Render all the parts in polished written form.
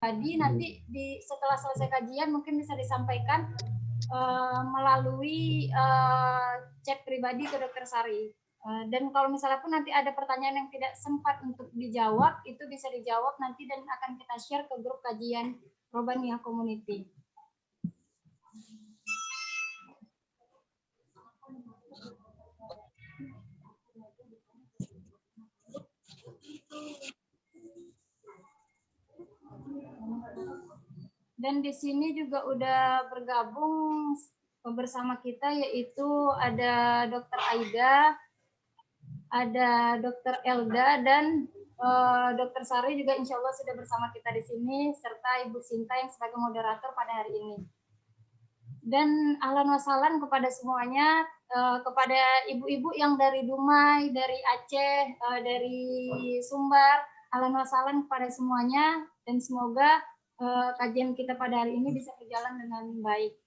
Jadi nanti setelah selesai kajian mungkin bisa disampaikan melalui chat pribadi ke Dokter Sari. Dan kalau misalnya pun nanti ada pertanyaan yang tidak sempat untuk dijawab, itu bisa dijawab nanti dan akan kita share ke grup kajian Robaniyah Community. Dan di sini juga udah bergabung bersama kita, yaitu ada Dokter Aida, ada Dokter Elda, dan Dokter Sari juga insya Allah sudah bersama kita di sini, serta Ibu Sinta yang sebagai moderator pada hari ini. Dan ahlan wa sahlan kepada semuanya, kepada ibu-ibu yang dari Dumai, dari Aceh, dari Sumbar, ahlan wa sahlan kepada semuanya, dan semoga kajian kita pada hari ini bisa berjalan dengan baik.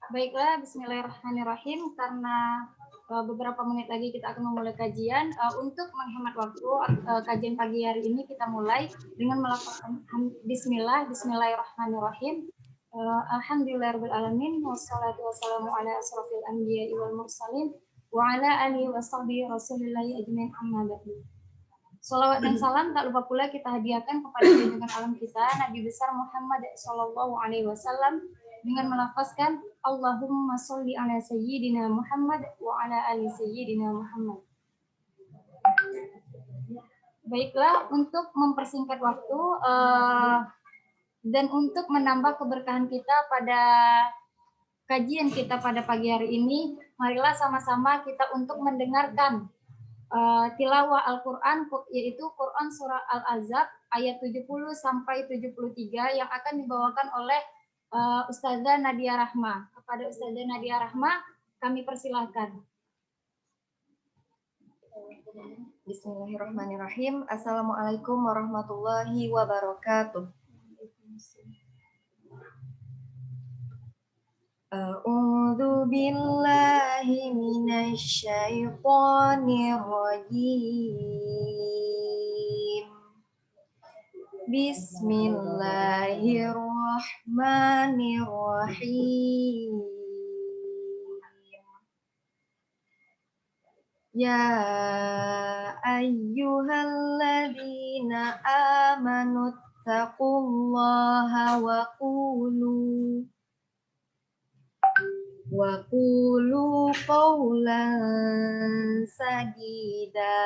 Baiklah, bismillahirrahmanirrahim. Karena beberapa menit lagi kita akan memulai kajian. Untuk menghemat waktu, kajian pagi hari ini kita mulai dengan melafazkan Bismillahirrahmanirrahim. Alhamdulillahirrahmanirrahim. Wassalatu wassalamu ala asrafil anbiya'i wal mursalin wa ala alihi wa sahbihi rasulillahi ajmain amma ba'du. Salawat dan salam tak lupa pula kita hadiahkan kepada junjungan alam kita Nabi besar Muhammad sallallahu alaihi wasallam dengan melafazkan Allahumma sholli ala sayyidina Muhammad wa ala ali sayyidina Muhammad. Baiklah, untuk mempersingkat waktu dan untuk menambah keberkahan kita pada kajian kita pada pagi hari ini, marilah sama-sama kita untuk mendengarkan tilawah Al-Quran, yaitu Quran Surah Al-Ahzab ayat 70 sampai 73 yang akan dibawakan oleh Ustazah Nadia Rahma. Kepada Ustazah Nadia Rahma, kami persilahkan. Bismillahirrahmanirrahim. Assalamualaikum warahmatullahi wabarakatuh. A'udzu billahi minasy syaithanir rajim. Bismillahirrahmanirrahim. Ya ayyuhalladzina amanu taqullaha wa qulu qawlan sadida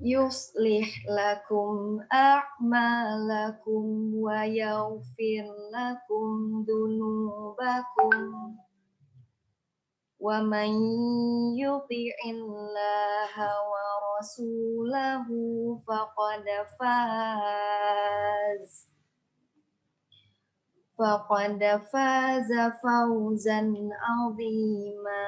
yuslih lakum a'malakum wa yaghfir lakum dunubakum wa man yuti'illaha wa rasulahu faqad faza fawzan 'azima.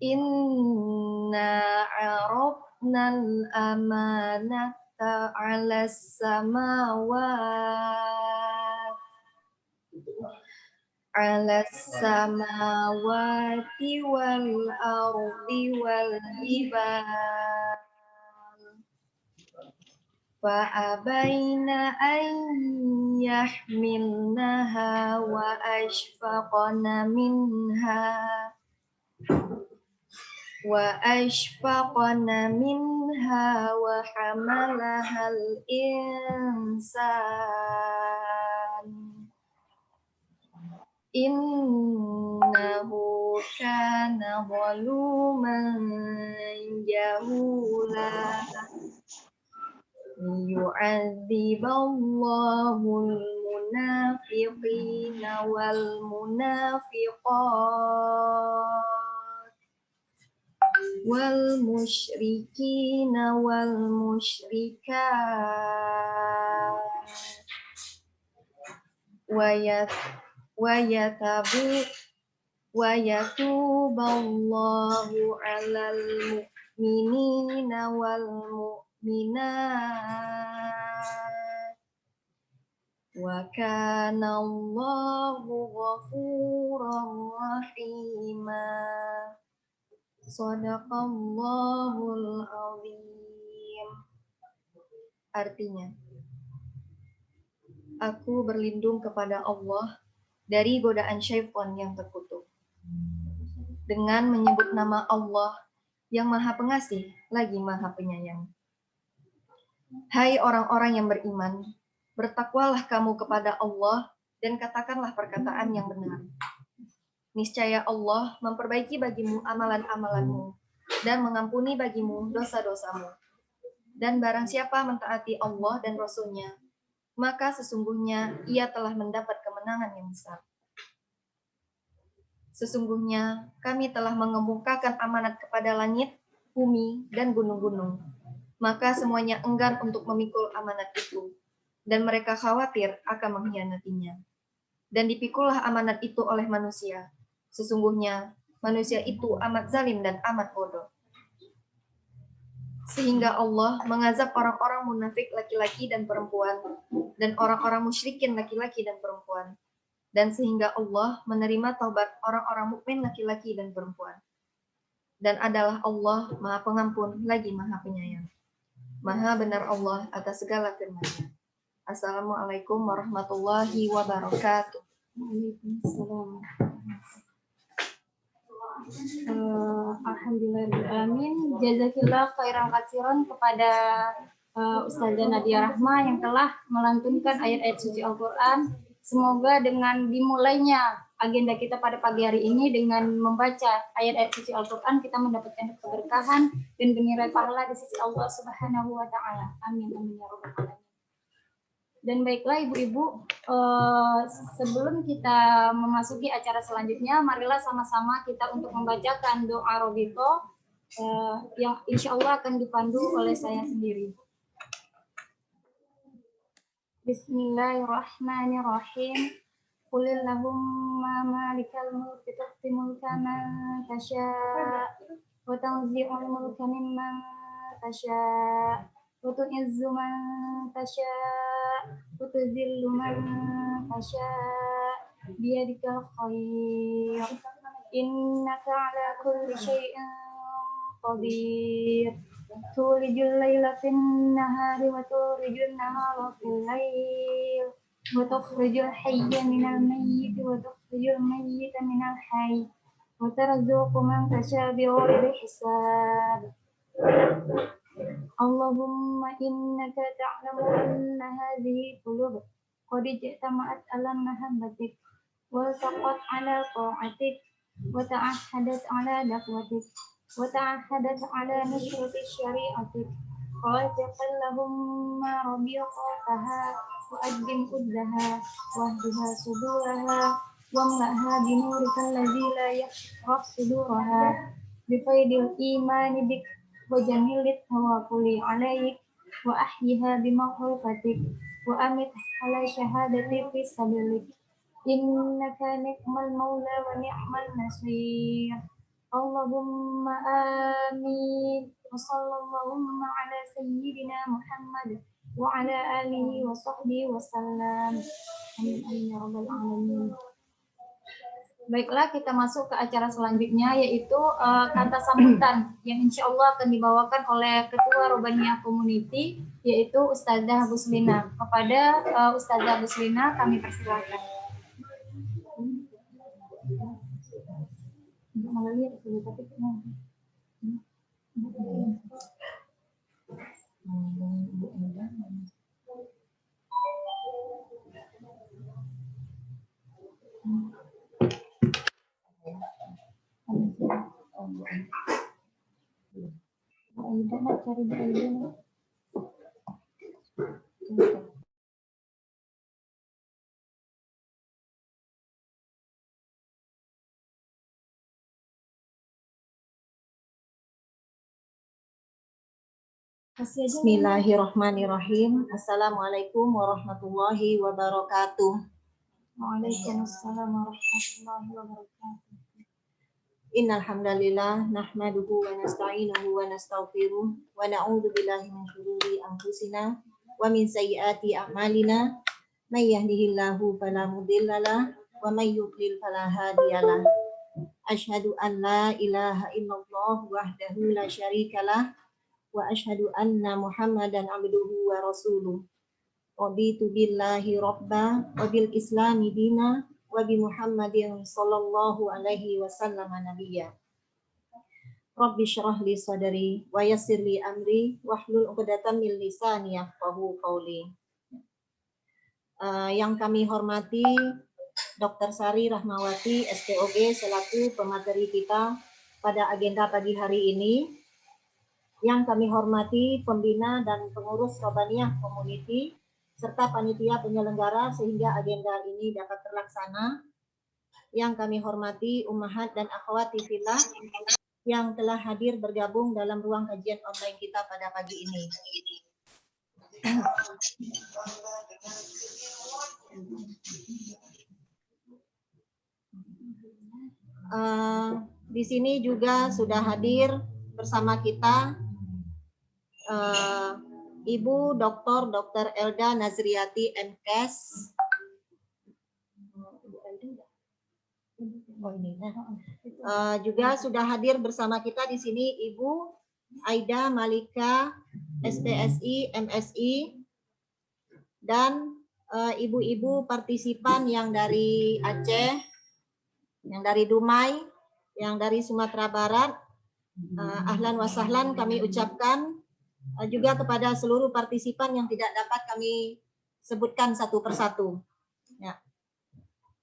Inna 'arafnal amanata 'alas samawati wal ardi wal jibal fa abaina an yahmilnaha wa ashfaqna minha wa hamalahal insan innahu kana zaluman jahula. Yu'adziballahul munafiqina wal munafiqat wal musyrikina wal musyrikat wa wa yatuballahu 'alal mu'minina wal mu'minat wa kana Allahu ghafuran rahima. Shadaqallahul azim. Artinya, aku berlindung kepada Allah dari godaan syaitan yang terkutuk dengan menyebut nama Allah yang Maha Pengasih lagi Maha Penyayang. Hai orang-orang yang beriman, bertakwalah kamu kepada Allah dan katakanlah perkataan yang benar. Niscaya Allah memperbaiki bagimu amalan-amalanmu dan mengampuni bagimu dosa-dosamu. Dan barang siapa mentaati Allah dan Rasul-Nya, maka sesungguhnya ia telah mendapat kemenangan yang besar. Sesungguhnya kami telah mengemukakan amanat kepada langit, bumi, dan gunung-gunung. Maka semuanya enggan untuk memikul amanat itu, dan mereka khawatir akan mengkhianatinya. Dan dipikullah amanat itu oleh manusia. Sesungguhnya manusia itu amat zalim dan amat bodoh. Sehingga Allah mengazab orang-orang munafik laki-laki dan perempuan, dan orang-orang musyrikin laki-laki dan perempuan. Dan sehingga Allah menerima taubat orang-orang mukmin laki-laki dan perempuan. Dan adalah Allah Maha Pengampun lagi Maha Penyayang. Maha benar Allah atas segala firman-Nya. Assalamualaikum warahmatullahi wabarakatuh. Waalaikumsalam. Alhamdulillahirrahmanirrahim. Jazakillah khairan katsiran kepada Ustazah Nadia Rahma yang telah melantunkan ayat-ayat suci Al-Quran. Semoga dengan dimulainya agenda kita pada pagi hari ini dengan membaca ayat-ayat suci Al-Quran, kita mendapatkan keberkahan dan bernilai pahala di sisi Allah Subhanahu wa Ta'ala. Amin. Amin ya Rabbal Alamin. Dan baiklah ibu-ibu, sebelum kita memasuki acara selanjutnya, marilah sama-sama kita untuk membacakan doa Robito yang insya Allah akan dipandu oleh saya sendiri. Bismillahirrahmanirrahim. Qulillahumma malikal mulki tu'ti mulka man tasya' wa tanzi'ul mulka mimman tasya' wa tu'izzu man tasya' wa tuzillu man tasya' biyadikal khair innaka ala kulli syai'in qadir tulijul laila fin nahari wa tulijul nahara fil lail wa tukhrijul hayya minal mayyit wa tukhrijul mayyita minal hayy wa tarzuqu man tasya' bighairi hisab. Allahumma innaka ta'lamu anna hadhihi qulub qad ijtama'at ala mahabbatik wa taqat ala ta'atik wa ta'ahhadat ala da'watik wa ta'ahhadat ala nusrati syari'atik qala lahumma rabiqataha wa ajdim uddaha wa ahdiha suduraha wa mla'ha binurika alladhi la yashraf suduraha bifaidil imani bik wa jamilit tawakkuli alaik wa ahyiha bima'rifatik wa amit ala syahadati fi sabilik innaka ni'mal maula wa ni'mal nasir. Allahumma amin wa sallallahu ala sayyidina Muhammad wa ala alihi wa sahbihi wa sallam. Amin ya rabbal alamin. Baiklah, kita masuk ke acara selanjutnya, yaitu kata sambutan yang insya Allah akan dibawakan oleh Ketua Robaniyah Community, yaitu Ustazah Buslina. Kepada Ustazah Buslina kami persilakan. Aida nak cari Aida nak. Bismillahirrahmanirrahim. Assalamualaikum warahmatullahi wabarakatuh. Waalaikumsalam warahmatullahi wabarakatuh. Innal hamdalillah nahmaduhu wa nasta'inuhu wa nastaghfiruh wa na'udzu billahi min syururi anfusina wa min sayyiati a'malina may yahdihillahu fala mudhillalah wa may yudlil fala hadiyalah. Asyhadu an la ilaha illallah wahdahu la syarikalah wa asyhadu anna Muhammadan abduhu wa rasuluh. Raditu billahi rabba wa bil islami dina wa bi Muhammadin sallallahu alaihi wasallam nabiyya. Rabbi syrah li sadri wa yassir li amri wahlul 'uqdatam min lisani yafqahu qawli. Yang kami hormati Dr. Sari Rahmawati SPOG selaku pemateri kita pada agenda pagi hari ini. Yang kami hormati pembina dan pengurus Robaniyah Community serta panitia penyelenggara sehingga agenda ini dapat terlaksana. Yang kami hormati ummahat dan akhwati fillah yang telah hadir bergabung dalam ruang kajian online kita pada pagi ini. Di sini juga sudah hadir bersama kita Ibu Dr. Elda Nazriati MKes. Juga sudah hadir bersama kita di sini Ibu Aida Malika SPSI MSI dan ibu-ibu partisipan yang dari Aceh, yang dari Dumai, yang dari Sumatera Barat. Ahlan wa sahlan kami ucapkan juga kepada seluruh partisipan yang tidak dapat kami sebutkan satu persatu. Ya.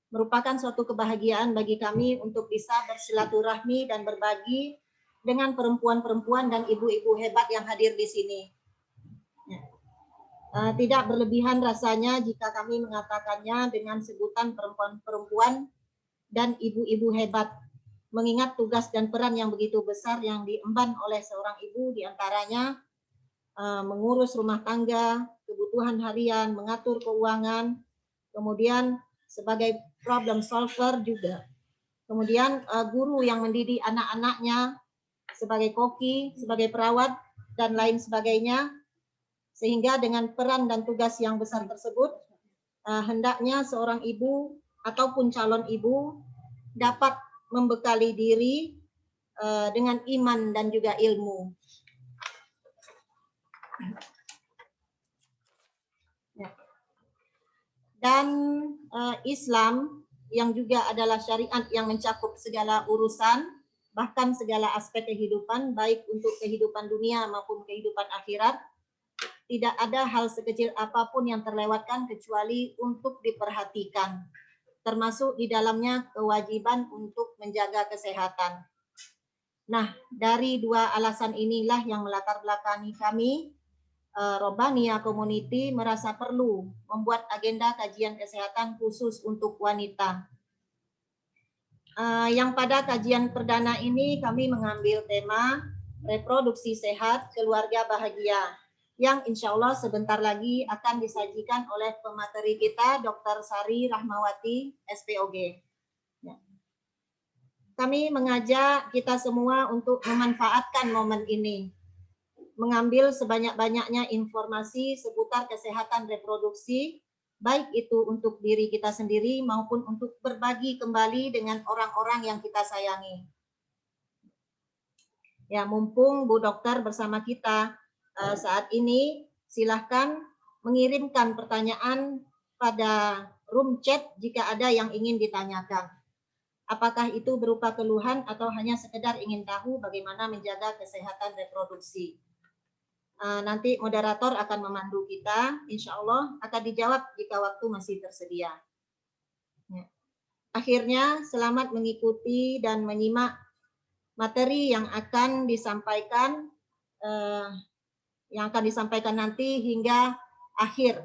Merupakan suatu kebahagiaan bagi kami untuk bisa bersilaturahmi dan berbagi dengan perempuan-perempuan dan ibu-ibu hebat yang hadir di sini. Ya. Tidak berlebihan rasanya jika kami mengatakannya dengan sebutan perempuan-perempuan dan ibu-ibu hebat, mengingat tugas dan peran yang begitu besar yang diemban oleh seorang ibu, diantaranya mengurus rumah tangga, kebutuhan harian, mengatur keuangan, kemudian sebagai problem solver juga. Kemudian guru yang mendidik anak-anaknya, sebagai koki, sebagai perawat, dan lain sebagainya. Sehingga dengan peran dan tugas yang besar tersebut, hendaknya seorang ibu ataupun calon ibu dapat membekali diri dengan iman dan juga ilmu. Dan Islam yang juga adalah syariat yang mencakup segala urusan, bahkan segala aspek kehidupan, baik untuk kehidupan dunia maupun kehidupan akhirat. Tidak ada hal sekecil apapun yang terlewatkan kecuali untuk diperhatikan, termasuk di dalamnya kewajiban untuk menjaga kesehatan. Nah, dari dua alasan inilah yang melatar belakangi kami Robaniyah Community merasa perlu membuat agenda kajian kesehatan khusus untuk wanita. Yang pada kajian perdana ini kami mengambil tema reproduksi sehat, keluarga bahagia, yang insya Allah sebentar lagi akan disajikan oleh pemateri kita Dr. Sari Rahmawati SPOG. Ya. Kami mengajak kita semua untuk memanfaatkan momen ini, mengambil sebanyak-banyaknya informasi seputar kesehatan reproduksi, baik itu untuk diri kita sendiri maupun untuk berbagi kembali dengan orang-orang yang kita sayangi. Ya, mumpung Bu Dokter bersama kita saat ini, silahkan mengirimkan pertanyaan pada room chat jika ada yang ingin ditanyakan. Apakah itu berupa keluhan atau hanya sekedar ingin tahu bagaimana menjaga kesehatan reproduksi. Nanti moderator akan memandu kita, insya Allah akan dijawab jika waktu masih tersedia. Ya. Akhirnya, selamat mengikuti dan menyimak materi yang akan disampaikan nanti hingga akhir.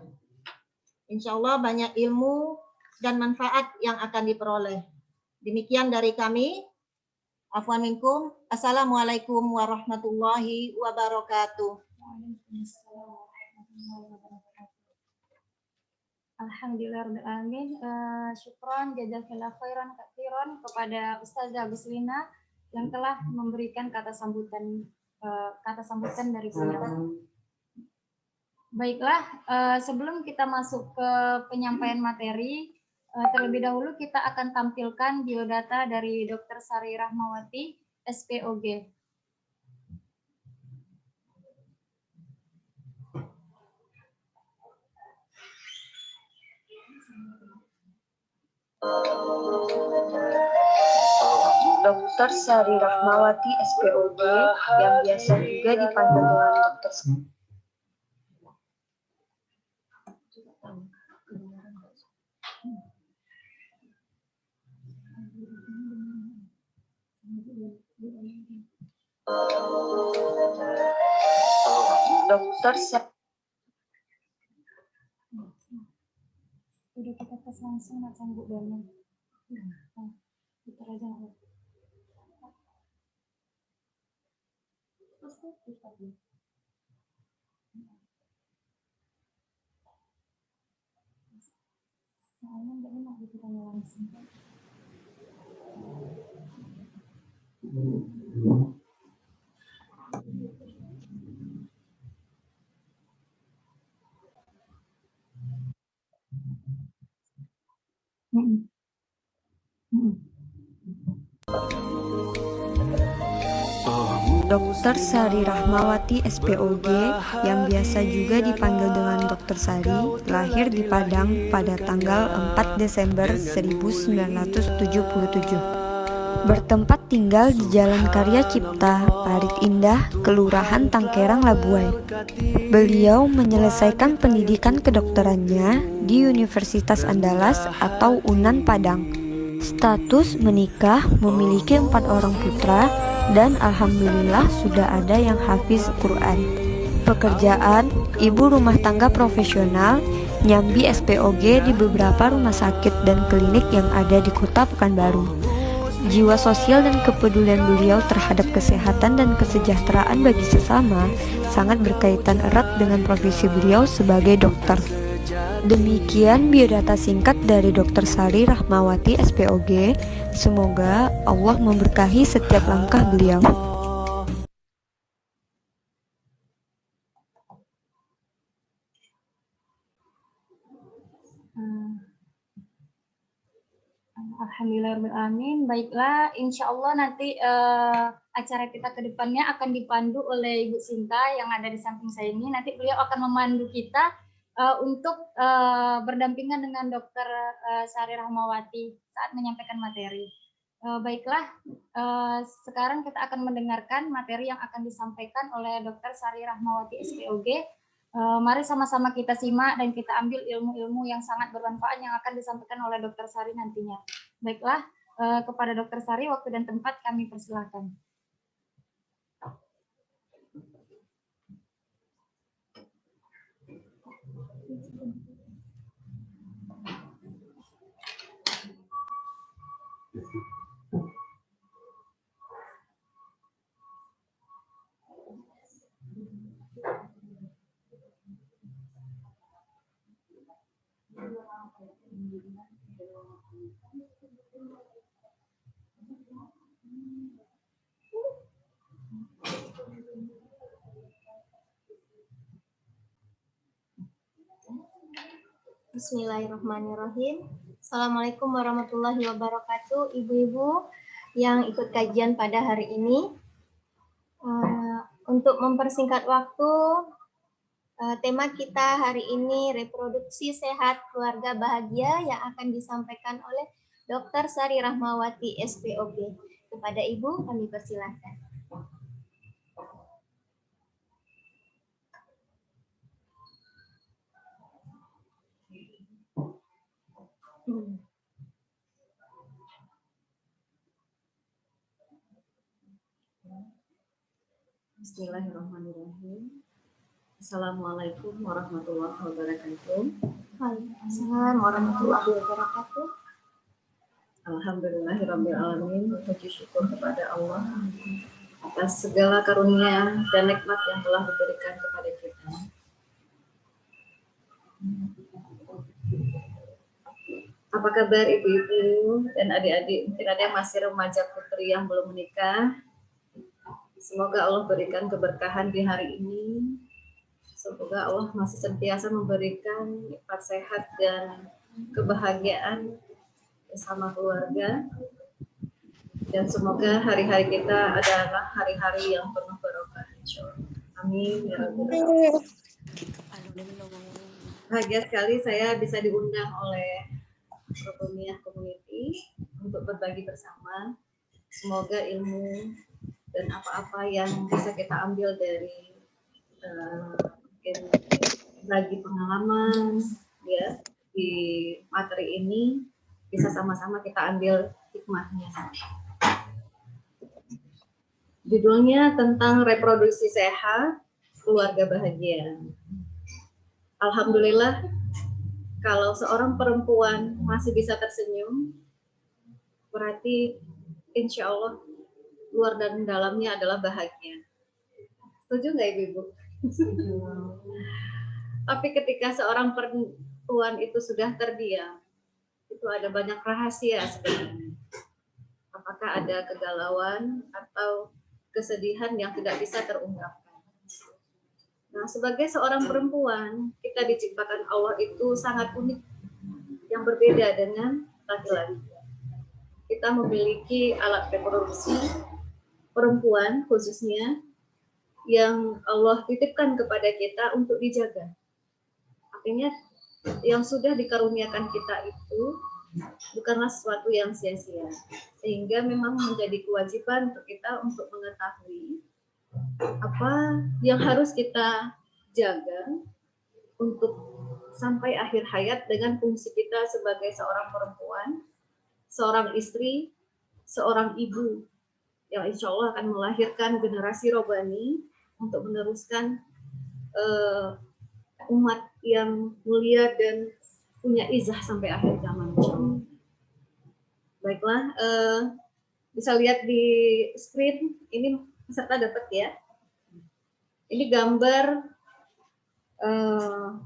Insya Allah banyak ilmu dan manfaat yang akan diperoleh. Demikian dari kami. Afwan minkum. Assalamualaikum warahmatullahi wabarakatuh. Alhamdulillahirrahmanirrahim. Syukron jazakallahu khairan katsiran kepada Ustazah Buslina yang telah memberikan kata sambutan dari beliau. Baiklah, sebelum kita masuk ke penyampaian materi, terlebih dahulu kita akan tampilkan biodata dari Dr. Sari Rahmawati, SPOG. Dr. Sari Rahmawati, SPOG, yang biasa juga dipanggil dengan Dr. Udah kita tes langsung macam Bu Dona. Putar aja. Soalnya nggak enak diputanya langsung. Dr. Sari Rahmawati, SPOG, yang biasa juga dipanggil dengan Dr. Sari, lahir di Padang pada tanggal 4 Desember 1977. Bertempat tinggal di Jalan Karya Cipta, Parit Indah, Kelurahan Tangkerang, Labuai. Beliau menyelesaikan pendidikan kedokterannya di Universitas Andalas atau UNAN Padang. Status menikah, memiliki 4 orang putra, dan alhamdulillah sudah ada yang hafiz Quran. Pekerjaan, ibu rumah tangga profesional, nyambi SPOG di beberapa rumah sakit dan klinik yang ada di Kota Pekanbaru. Jiwa sosial dan kepedulian beliau terhadap kesehatan dan kesejahteraan bagi sesama sangat berkaitan erat dengan profesi beliau sebagai dokter. Demikian biodata singkat dari Dr. Sari Rahmawati, SPOG. Semoga Allah memberkahi setiap langkah beliau. Alhamdulillahirrahmanirrahim. Baiklah, insya Allah nanti acara kita ke depannya akan dipandu oleh Ibu Sinta yang ada di samping saya ini. Nanti beliau akan memandu kita untuk berdampingan dengan Dr. Sari Rahmawati saat menyampaikan materi. Baiklah, sekarang kita akan mendengarkan materi yang akan disampaikan oleh Dr. Sari Rahmawati, SPOG. Mari sama-sama kita simak dan kita ambil ilmu-ilmu yang sangat bermanfaat yang akan disampaikan oleh Dr. Sari nantinya. Baiklah, kepada Dr. Sari, waktu dan tempat kami persilakan. Bismillahirrahmanirrahim. Assalamualaikum warahmatullahi wabarakatuh, ibu-ibu yang ikut kajian pada hari ini. Untuk mempersingkat waktu, tema kita hari ini reproduksi sehat keluarga bahagia yang akan disampaikan oleh Dr. Sari Rahmawati, SPOG. Kepada ibu kami persilahkan. Bismillahirrahmanirrahim. Assalamualaikum warahmatullahi wabarakatuh. Waalaikumsalam warahmatullahi wabarakatuh. Alhamdulillahirabbil alamin. Puji syukur kepada Allah atas segala karunia dan nikmat yang telah diberikan kepada kita. Apa kabar ibu-ibu dan adik-adik? Mungkin ada yang masih remaja putri yang belum menikah. Semoga Allah berikan keberkahan di hari ini. Semoga Allah masih senantiasa memberikan nikmat sehat dan kebahagiaan bersama keluarga. Dan semoga hari-hari kita adalah hari-hari yang penuh barokah. Amin. Ya Rabbal Alamin. Bahagia sekali saya bisa diundang oleh Robomiah Community untuk berbagi bersama. Semoga ilmu dan apa-apa yang bisa kita ambil dari mungkin bagi pengalaman ya di materi ini bisa sama-sama kita ambil hikmahnya. Judulnya tentang reproduksi sehat, keluarga bahagia. Alhamdulillah, kalau seorang perempuan masih bisa tersenyum, berarti insya Allah luar dan dalamnya adalah bahagia. Setuju nggak Ibu? Tapi ketika seorang perempuan itu sudah terdiam, itu ada banyak rahasia sebenarnya. Apakah ada kegalauan atau kesedihan yang tidak bisa terungkapkan. Nah, sebagai seorang perempuan, kita diciptakan Allah itu sangat unik, yang berbeda dengan laki-laki. Kita memiliki alat reproduksi perempuan khususnya yang Allah titipkan kepada kita untuk dijaga. Artinya yang sudah dikaruniakan kita itu bukanlah sesuatu yang sia-sia. Sehingga memang menjadi kewajiban untuk kita untuk mengetahui apa yang harus kita jaga untuk sampai akhir hayat dengan fungsi kita sebagai seorang perempuan, seorang istri, seorang ibu yang insya Allah akan melahirkan generasi robani untuk meneruskan umat yang mulia dan punya izah sampai akhir zaman. Baiklah, bisa lihat di screen ini peserta dapat ya. Ini gambar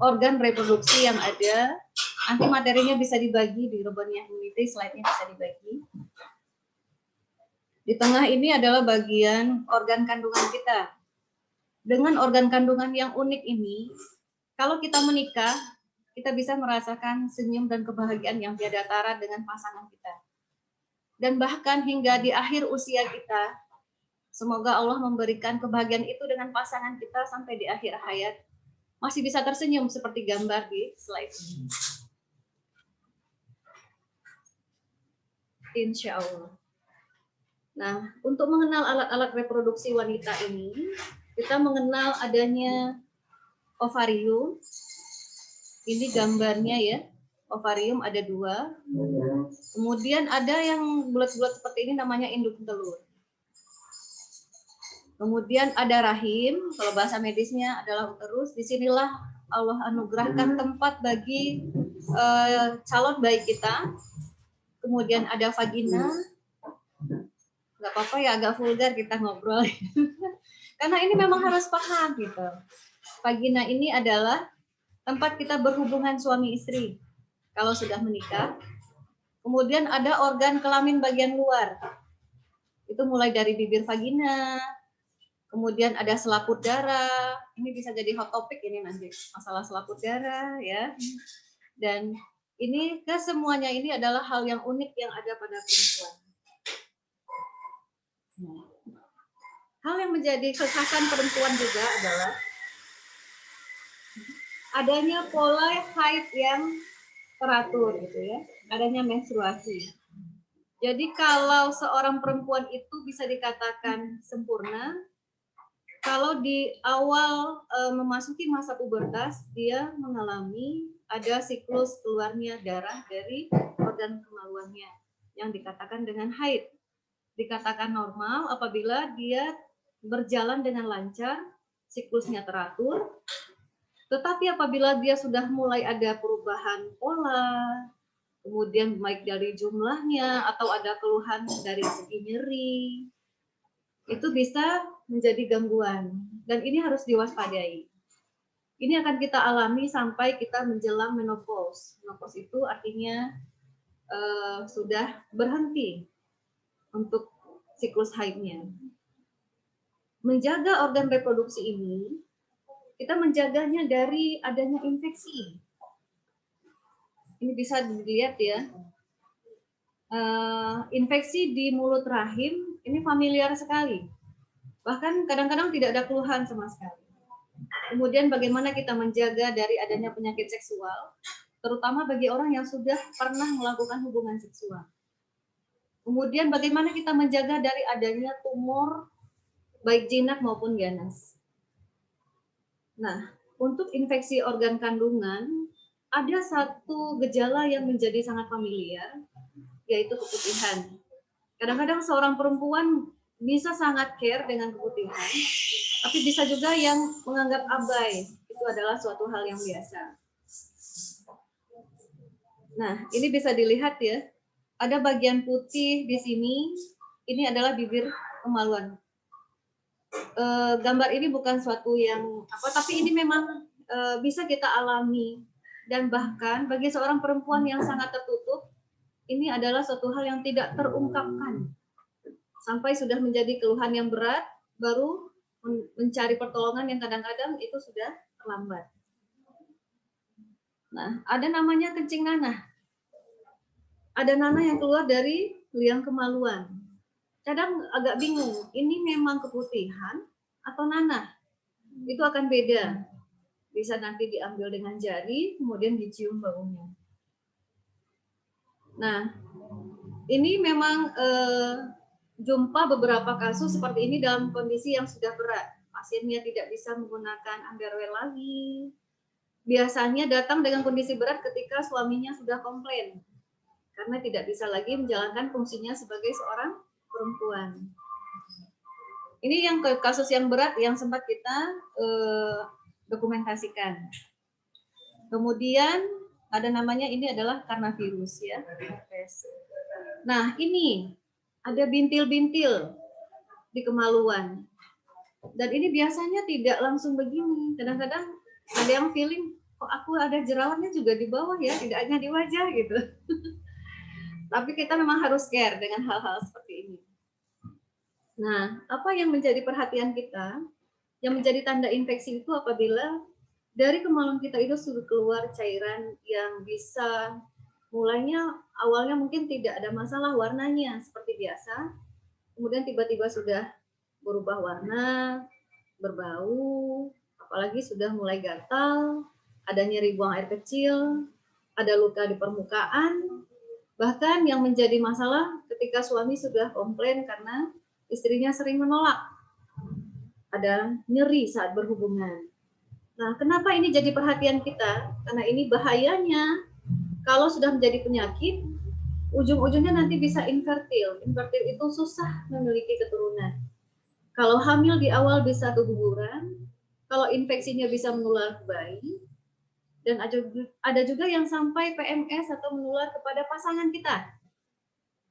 organ reproduksi yang ada. Nanti materinya bisa dibagi di Robomiah Community, slide-nya bisa dibagi. Di tengah ini adalah bagian organ kandungan kita. Dengan organ kandungan yang unik ini, kalau kita menikah, kita bisa merasakan senyum dan kebahagiaan yang tiada tara dengan pasangan kita. Dan bahkan hingga di akhir usia kita, semoga Allah memberikan kebahagiaan itu dengan pasangan kita sampai di akhir hayat. Masih bisa tersenyum seperti gambar di slide ini. Insya Allah. Nah, untuk mengenal alat-alat reproduksi wanita ini, kita mengenal adanya ovarium. Ini gambarnya ya. Ovarium ada 2. Kemudian ada yang bulat-bulat seperti ini namanya induk telur. Kemudian ada rahim, kalau bahasa medisnya adalah uterus. Disinilah Allah anugerahkan tempat bagi calon bayi kita. Kemudian ada vagina. Nggak apa-apa ya, agak vulgar kita ngobrol. Karena ini memang harus paham gitu. Vagina ini adalah tempat kita berhubungan suami istri kalau sudah menikah. Kemudian ada organ kelamin bagian luar. Itu mulai dari bibir vagina. Kemudian ada selaput darah. Ini bisa jadi hot topic ini nanti, masalah selaput darah ya. Dan ini kesemuanya ini adalah hal yang unik yang ada pada perempuan. Hal yang menjadi kekhasan perempuan juga adalah adanya pola haid yang teratur gitu ya, adanya menstruasi. Jadi kalau seorang perempuan itu bisa dikatakan sempurna kalau di awal memasuki masa pubertas dia mengalami ada siklus keluarnya darah dari organ kemaluannya yang dikatakan dengan haid. Dikatakan normal apabila dia berjalan dengan lancar, siklusnya teratur. Tetapi apabila dia sudah mulai ada perubahan pola, kemudian baik dari jumlahnya atau ada keluhan dari segi nyeri, itu bisa menjadi gangguan. Dan ini harus diwaspadai. Ini akan kita alami sampai kita menjelang menopause. Menopause itu artinya sudah berhenti untuk siklus haidnya. Menjaga organ reproduksi ini, kita menjaganya dari adanya infeksi. Ini bisa dilihat ya. Infeksi di mulut rahim ini familiar sekali. Bahkan kadang-kadang tidak ada keluhan sama sekali. Kemudian bagaimana kita menjaga dari adanya penyakit seksual, terutama bagi orang yang sudah pernah melakukan hubungan seksual. Kemudian bagaimana kita menjaga dari adanya tumor baik jinak maupun ganas. Nah, untuk infeksi organ kandungan, ada satu gejala yang menjadi sangat familiar, yaitu keputihan. Kadang-kadang seorang perempuan bisa sangat care dengan keputihan, tapi bisa juga yang menganggap abai. Itu adalah suatu hal yang biasa. Nah, ini bisa dilihat ya. Ada bagian putih di sini, ini adalah bibir kemaluan. Gambar ini bukan suatu yang apa, tapi ini memang bisa kita alami, dan bahkan bagi seorang perempuan yang sangat tertutup, ini adalah suatu hal yang tidak terungkapkan sampai sudah menjadi keluhan yang berat, baru mencari pertolongan yang kadang-kadang itu sudah terlambat. Nah, ada namanya kencing nanah. Ada nanah yang keluar dari liang kemaluan. Kadang agak bingung, ini memang keputihan atau nanah? Itu akan beda. Bisa nanti diambil dengan jari, kemudian dicium baunya. Nah, ini memang jumpa beberapa kasus seperti ini dalam kondisi yang sudah berat. Pasiennya tidak bisa menggunakan underwear lagi. Biasanya datang dengan kondisi berat ketika suaminya sudah komplain, karena tidak bisa lagi menjalankan fungsinya sebagai seorang perempuan. Ini yang kasus yang berat yang sempat kita dokumentasikan. Kemudian ada namanya, ini adalah karena virus ya. Nah, ini ada bintil-bintil di kemaluan. Dan ini biasanya tidak langsung begini. Kadang-kadang ada yang feeling, kok aku ada jerawatnya juga di bawah ya, tidak hanya di wajah gitu. Tapi kita memang harus care dengan hal-hal seperti ini. Nah, apa yang menjadi perhatian kita, yang menjadi tanda infeksi itu apabila dari kemaluan kita itu sudah keluar cairan yang bisa mulainya awalnya mungkin tidak ada masalah warnanya seperti biasa, kemudian tiba-tiba sudah berubah warna, berbau, apalagi sudah mulai gatal, ada nyeri buang air kecil, ada luka di permukaan, bahkan yang menjadi masalah ketika suami sudah komplain karena istrinya sering menolak, ada nyeri saat berhubungan. Nah, kenapa ini jadi perhatian kita? Karena ini bahayanya kalau sudah menjadi penyakit, ujung-ujungnya nanti bisa infertil. Infertil itu susah memiliki keturunan. Kalau hamil di awal bisa keguguran, kalau infeksinya bisa menular ke bayi, dan ada juga yang sampai PMS atau menular kepada pasangan kita.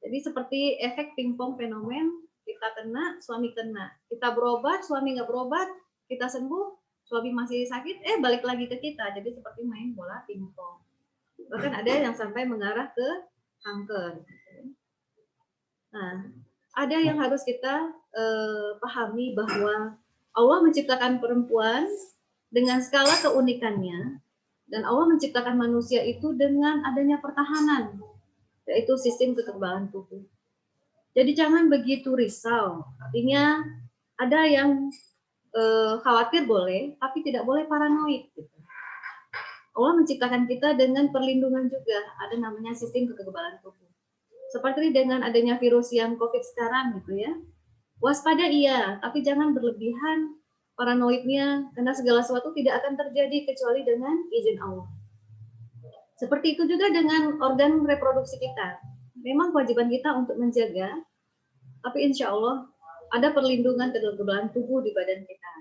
Jadi seperti efek pingpong fenomen, kita kena, suami kena. Kita berobat, suami nggak berobat, kita sembuh, suami masih sakit, balik lagi ke kita. Jadi seperti main bola pingpong. Bahkan ada yang sampai mengarah ke kanker. Nah, ada yang harus kita pahami bahwa Allah menciptakan perempuan dengan skala keunikannya, dan Allah menciptakan manusia itu dengan adanya pertahanan, yaitu sistem kekebalan tubuh. Jadi jangan begitu risau. Artinya ada yang khawatir boleh, tapi tidak boleh paranoid. Gitu. Allah menciptakan kita dengan perlindungan juga, ada namanya sistem kekebalan tubuh. Seperti dengan adanya virus yang COVID sekarang gitu ya. Waspada iya, tapi jangan berlebihan paranoidnya, karena segala sesuatu tidak akan terjadi kecuali dengan izin Allah. Seperti itu juga dengan organ reproduksi kita. Memang kewajiban kita untuk menjaga, tapi insya Allah ada perlindungan kekebalan tubuh di badan kita.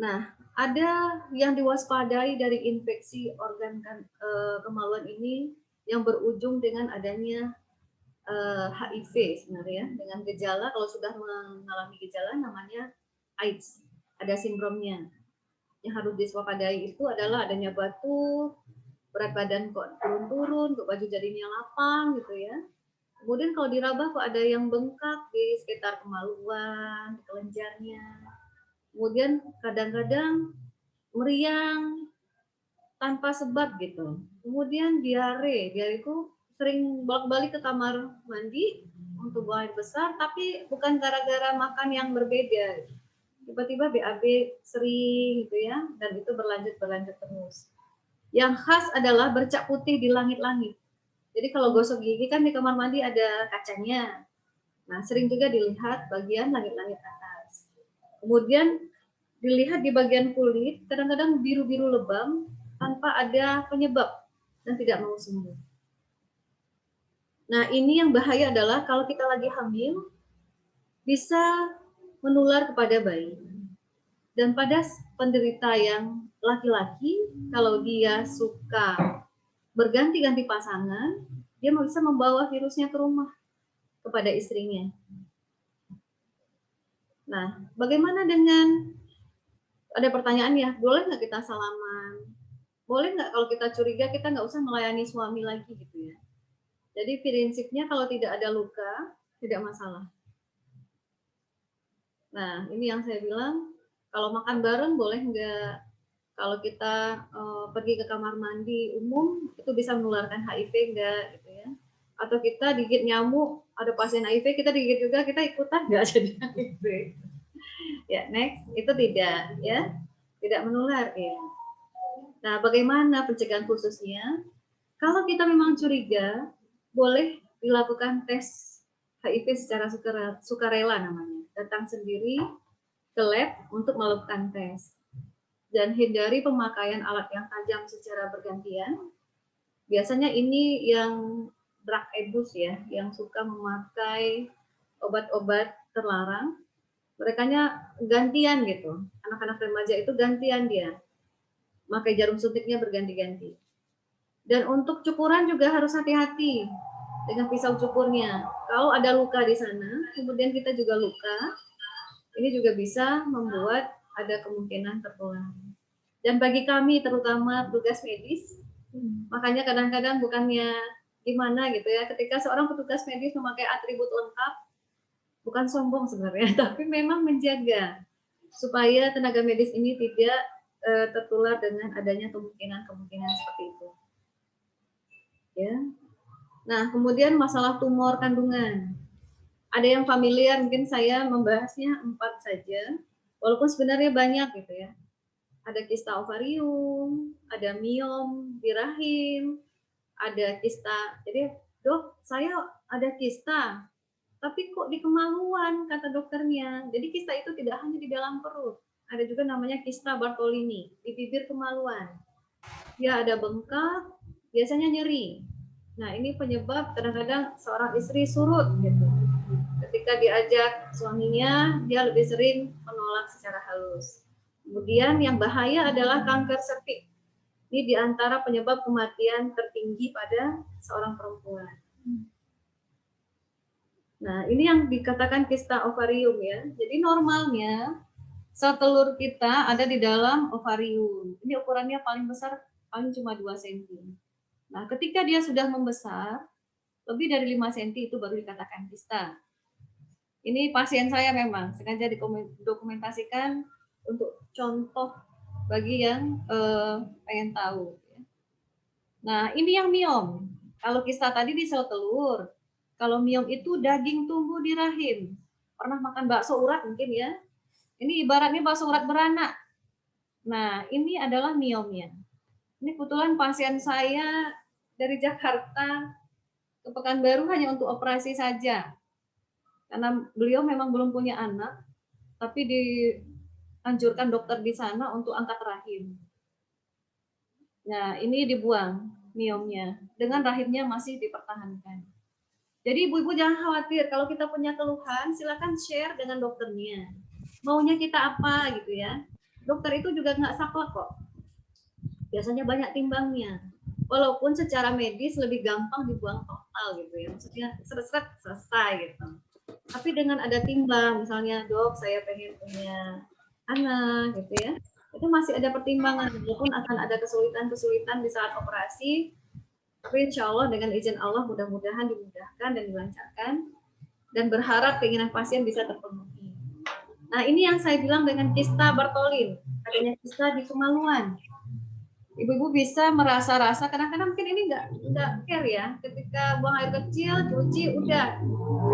Nah, ada yang diwaspadai dari infeksi organ kemaluan ini yang berujung dengan adanya HIV sebenarnya, dengan gejala, kalau sudah mengalami gejala namanya AIDS, ada sindromnya. Yang harus diwaspadai itu adalah adanya batuk, berat badan kok turun-turun, kok baju jadinya lapang gitu ya. Kemudian kalau diraba kok ada yang bengkak di sekitar kemaluan, di kelenjarnya. Kemudian kadang-kadang meriang tanpa sebab gitu. Kemudian diare itu sering bolak-balik ke kamar mandi untuk buang air besar, tapi bukan gara-gara makan yang berbeda. Tiba-tiba BAB sering gitu ya, dan itu berlanjut terus. Yang khas adalah bercak putih di langit-langit. Jadi kalau gosok gigi kan di kamar mandi ada kacanya. Nah, sering juga dilihat bagian langit-langit atas. Kemudian dilihat di bagian kulit, kadang-kadang biru-biru lebam tanpa ada penyebab dan tidak mau sembuh. Nah, ini yang bahaya adalah kalau kita lagi hamil, bisa menular kepada bayi. Dan pada penderita yang laki-laki, kalau dia suka berganti-ganti pasangan, dia bisa membawa virusnya ke rumah kepada istrinya. Nah, bagaimana dengan, ada pertanyaan ya, boleh nggak kita salaman? Boleh nggak kalau kita curiga kita nggak usah melayani suami lagi gitu ya. Jadi prinsipnya kalau tidak ada luka, tidak masalah. Nah, ini yang saya bilang, kalau makan bareng boleh nggak? Kalau kita pergi ke kamar mandi umum, itu bisa menularkan HIV nggak gitu ya. Atau kita digigit nyamuk, ada pasien HIV, kita digigit juga, kita ikutan nggak jadi HIV. Ya, next, itu tidak ya, tidak menular ya. Nah, bagaimana pencegahan khususnya? Kalau kita memang curiga, boleh dilakukan tes HIV secara sukarela namanya. Datang sendiri ke lab untuk melakukan tes. Dan hindari pemakaian alat yang tajam secara bergantian. Biasanya ini yang drug abuse ya, yang suka memakai obat-obat terlarang. Merekanya gantian gitu. Anak-anak remaja itu gantian dia. Pakai jarum suntiknya berganti-ganti. Dan untuk cukuran juga harus hati-hati dengan pisau cukurnya. Kalau ada luka di sana, kemudian kita juga luka, ini juga bisa membuat ada kemungkinan tertular. Dan bagi kami, terutama tugas medis, makanya kadang-kadang bukannya gimana gitu ya, ketika seorang petugas medis memakai atribut lengkap, bukan sombong sebenarnya, tapi memang menjaga supaya tenaga medis ini tidak tertular dengan adanya kemungkinan seperti itu. Ya. Nah, kemudian masalah tumor kandungan. Ada yang familiar, mungkin saya membahasnya 4 saja, walaupun sebenarnya banyak gitu ya. Ada kista ovarium, ada miom di rahim, ada kista. Jadi, dok, saya ada kista, tapi kok di kemaluan, kata dokternya. Jadi kista itu tidak hanya di dalam perut, ada juga namanya kista Bartolini, di bibir kemaluan. Dia ada bengkak, biasanya nyeri. Nah, ini penyebab kadang-kadang seorang istri surut gitu. Ketika diajak suaminya, dia lebih sering menolak secara halus. Kemudian yang bahaya adalah kanker serviks. Ini diantara penyebab kematian tertinggi pada seorang perempuan. Nah, ini yang dikatakan kista ovarium ya. Jadi normalnya sel telur kita ada di dalam ovarium. Ini ukurannya paling besar, paling cuma 2 cm. Nah, ketika dia sudah membesar, lebih dari 5 cm itu baru dikatakan kista. Ini pasien saya memang sengaja didokumentasikan untuk contoh bagi yang pengen tahu. Nah, ini yang miom. Kalau kista tadi di sel telur, kalau miom itu daging tumbuh di rahim. Pernah makan bakso urat mungkin ya? Ini ibaratnya bakso urat beranak. Nah, ini adalah miomnya. Ini kebetulan pasien saya dari Jakarta ke Pekanbaru hanya untuk operasi saja. Karena beliau memang belum punya anak, tapi dianjurkan dokter di sana untuk angkat rahim. Nah, ini dibuang miomnya, dengan rahimnya masih dipertahankan. Jadi ibu-ibu jangan khawatir, kalau kita punya keluhan, silakan share dengan dokternya. Maunya kita apa gitu ya. Dokter itu juga nggak saklek kok. Biasanya banyak timbangnya. Walaupun secara medis lebih gampang dibuang total gitu ya. Maksudnya seret-seret selesai gitu. Tapi dengan ada timbang, misalnya dok saya pengen punya anak gitu ya. itu masih ada pertimbangan, walaupun akan ada kesulitan-kesulitan di saat operasi, tapi insya Allah dengan izin Allah mudah-mudahan dimudahkan dan dilancarkan, dan berharap keinginan pasien bisa terpenuhi. Nah, ini yang saya bilang dengan kista Bartholin, adanya kista di kemaluan. Ibu-ibu bisa merasa-rasa, kadang-kadang mungkin ini nggak care ya, ketika buang air kecil, cuci udah,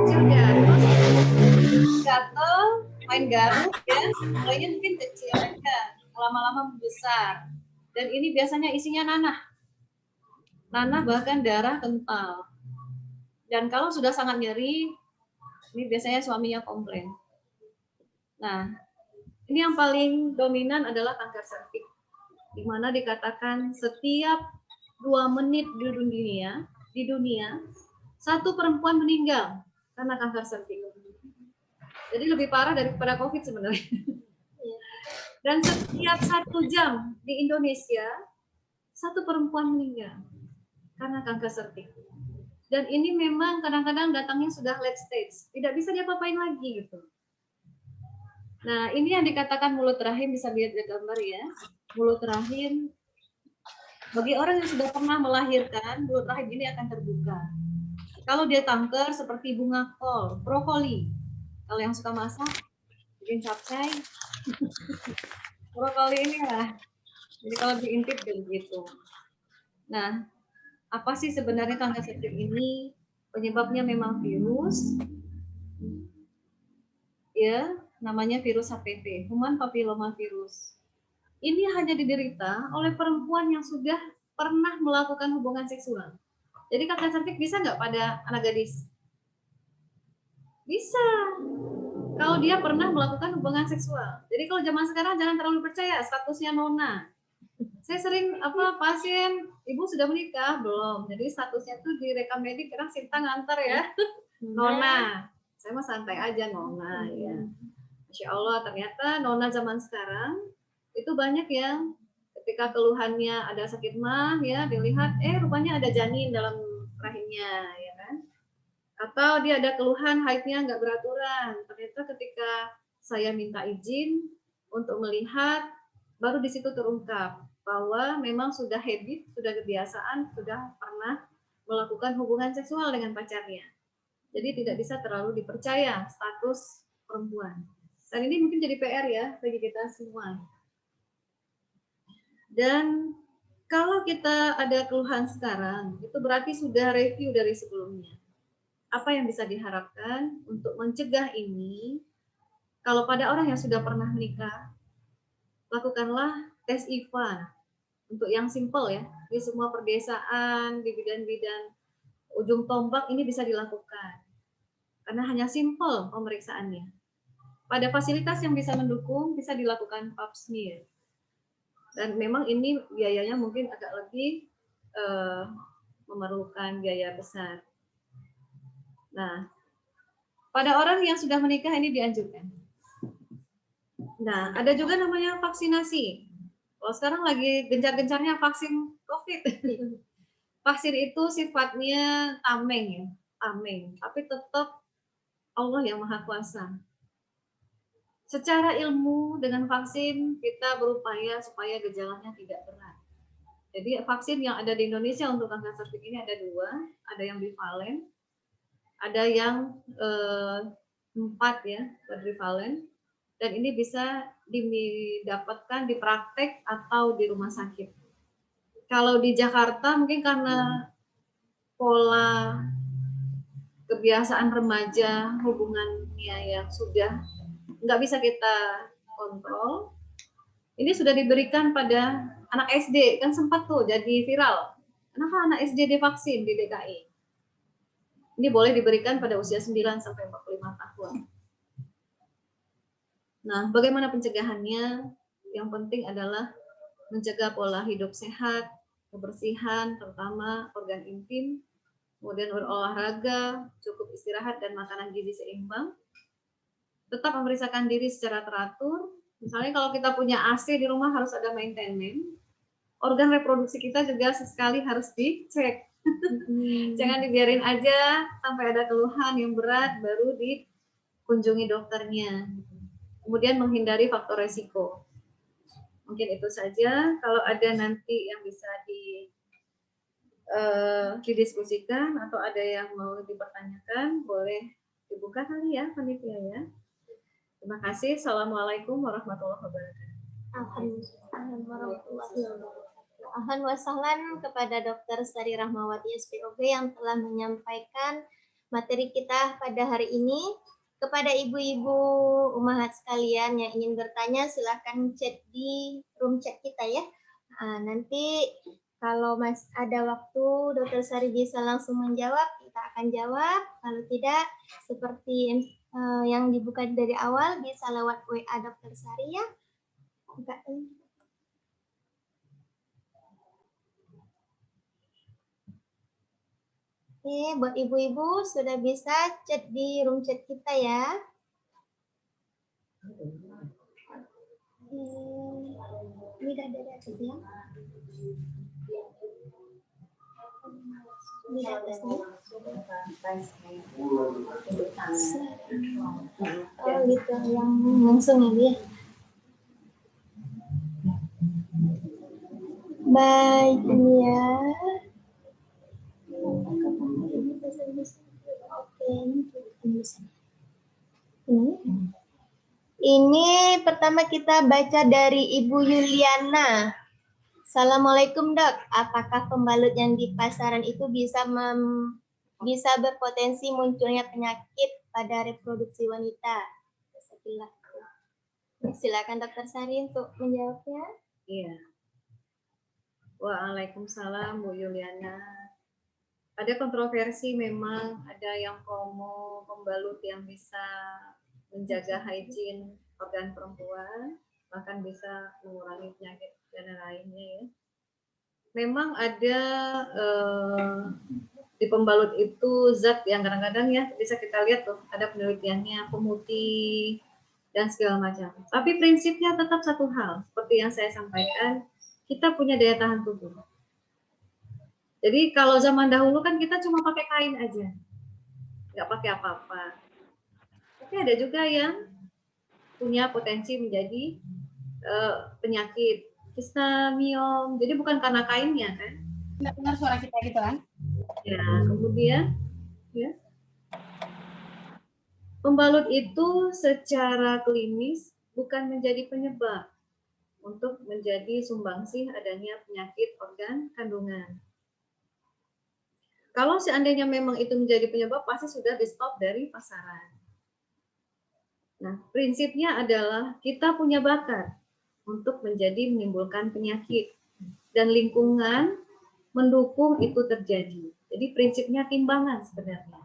terus gatel, main garuk ya, mulainya mungkin kecil aja, lama-lama membesar. Dan ini biasanya isinya nanah bahkan darah kental. Dan kalau sudah sangat nyeri, ini biasanya suaminya komplain. Nah, ini yang paling dominan adalah kanker serviks, di mana dikatakan setiap 2 menit di dunia 1 perempuan meninggal karena kanker serviks. Jadi lebih parah daripada COVID sebenarnya. Dan setiap 1 jam di Indonesia 1 perempuan meninggal karena kanker serviks. Dan ini memang kadang-kadang datangnya sudah late stage, tidak bisa diapa-apain lagi gitu. Nah, ini yang dikatakan mulut rahim, bisa lihat di gambar ya. Mulut rahim, bagi orang yang sudah pernah melahirkan, mulut rahim ini akan terbuka. Kalau dia kanker seperti bunga kol, brokoli. Kalau yang suka masak, bikin capcay, brokoli ini lah. Jadi kalau diintip begitu. Nah, apa sih sebenarnya kanker serviks ini? Penyebabnya memang virus. Ya, namanya virus HPV, Human Papilloma Virus. Ini hanya diderita oleh perempuan yang sudah pernah melakukan hubungan seksual. Jadi kanker serviks bisa nggak pada anak gadis? Bisa. Kalau dia pernah melakukan hubungan seksual. Jadi kalau zaman sekarang jangan terlalu percaya statusnya nona. Saya sering pasien, ibu sudah menikah belum? Jadi statusnya tuh di rekam medik kadang Sinta nganter ya. Nona. Saya mah santai aja nona ya. Masya Allah, ternyata nona zaman sekarang itu banyak yang ketika keluhannya ada sakit mah ya, dilihat rupanya ada janin dalam rahimnya ya kan. Atau dia ada keluhan haidnya nggak beraturan. Ternyata ketika saya minta izin untuk melihat, baru di situ terungkap bahwa memang sudah habit, sudah kebiasaan, sudah pernah melakukan hubungan seksual dengan pacarnya. Jadi tidak bisa terlalu dipercaya status perempuan. Dan ini mungkin jadi PR ya bagi kita semua. Dan kalau kita ada keluhan sekarang, itu berarti sudah review dari sebelumnya. Apa yang bisa diharapkan untuk mencegah ini? Kalau pada orang yang sudah pernah menikah, lakukanlah tes IVA untuk yang simple ya. Di semua perdesaan, di bidan-bidan ujung tombak ini bisa dilakukan. Karena hanya simple pemeriksaannya. Pada fasilitas yang bisa mendukung, bisa dilakukan pap smear. Dan memang ini biayanya mungkin agak lebih memerlukan biaya besar. Nah, pada orang yang sudah menikah ini dianjurkan. Nah, ada juga namanya vaksinasi. Kalau sekarang lagi gencar-gencarnya vaksin COVID. Vaksin itu sifatnya tameng ya, tameng. Tapi tetap Allah yang Maha Kuasa. Secara ilmu dengan vaksin kita berupaya supaya gejalanya tidak berat. Jadi vaksin yang ada di Indonesia untuk kanker serviks ini ada 2, ada yang bivalen, ada yang 4 ya, quadrivalen, dan ini bisa didapatkan di praktek atau di rumah sakit. Kalau di Jakarta mungkin karena pola kebiasaan remaja hubungannya yang sudah nggak bisa kita kontrol, ini sudah diberikan pada anak SD, kan sempat tuh jadi viral. Kenapa anak SD divaksin di DKI? Ini boleh diberikan pada usia 9 sampai 45 tahun. Nah, bagaimana pencegahannya? Yang penting adalah mencegah pola hidup sehat, kebersihan, terutama organ intim, kemudian berolahraga, cukup istirahat dan makanan gizi seimbang. Tetap memeriksakan diri secara teratur. Misalnya kalau kita punya AC di rumah harus ada maintenance. Organ reproduksi kita juga sesekali harus dicek. Jangan dibiarin aja sampai ada keluhan yang berat baru dikunjungi dokternya. Kemudian menghindari faktor resiko. Mungkin itu saja. Kalau ada nanti yang bisa didiskusikan atau ada yang mau dipertanyakan, boleh dibuka kali ya panitia ya. Terima kasih. Assalamualaikum warahmatullahi wabarakatuh. Ahlan wa sahlan kepada Dr. Sari Rahmawati SPOG yang telah menyampaikan materi kita pada hari ini. Kepada ibu-ibu umahat sekalian yang ingin bertanya, silahkan chat di room chat kita ya. Nanti kalau ada waktu Dr. Sari bisa langsung menjawab, kita akan jawab. Kalau tidak, seperti yang dibuka dari awal, bisa lewat WA Dr. Sari ya. Oke, buat ibu-ibu sudah bisa chat di room chat kita ya. Ini udah dari atas ya. Ini di atasnya. Oh gitu, yang langsung ya. Baik, ini ya. Ini pertama kita baca dari Ibu Yuliana. Assalamualaikum dok, apakah pembalut yang di pasaran itu bisa berpotensi munculnya penyakit pada reproduksi wanita? Silakan Dokter Sari untuk menjawabnya. Iya. Waalaikumsalam Bu Yuliana. Ada kontroversi memang, ada yang promo pembalut yang bisa menjaga hygiene organ perempuan, bahkan bisa mengurangi penyakit dan lainnya ya. Memang ada di pembalut itu zat yang kadang-kadang ya bisa kita lihat tuh, ada penelitiannya pemutih dan segala macam. Tapi prinsipnya tetap satu hal, seperti yang saya sampaikan, kita punya daya tahan tubuh. Jadi kalau zaman dahulu kan kita cuma pakai kain aja, nggak pakai apa-apa. Tapi ada juga yang punya potensi menjadi penyakit histamiom. Jadi bukan karena kainnya kan? Nggak dengar suara kita gitu kan? Ya, kemudian ya, pembalut itu secara klinis bukan menjadi penyebab untuk menjadi sumbangsih adanya penyakit organ kandungan. Kalau seandainya memang itu menjadi penyebab, pasti sudah di-stop dari pasaran. Nah, prinsipnya adalah kita punya bakat untuk menimbulkan penyakit. Dan lingkungan mendukung itu terjadi. Jadi prinsipnya timbangan sebenarnya.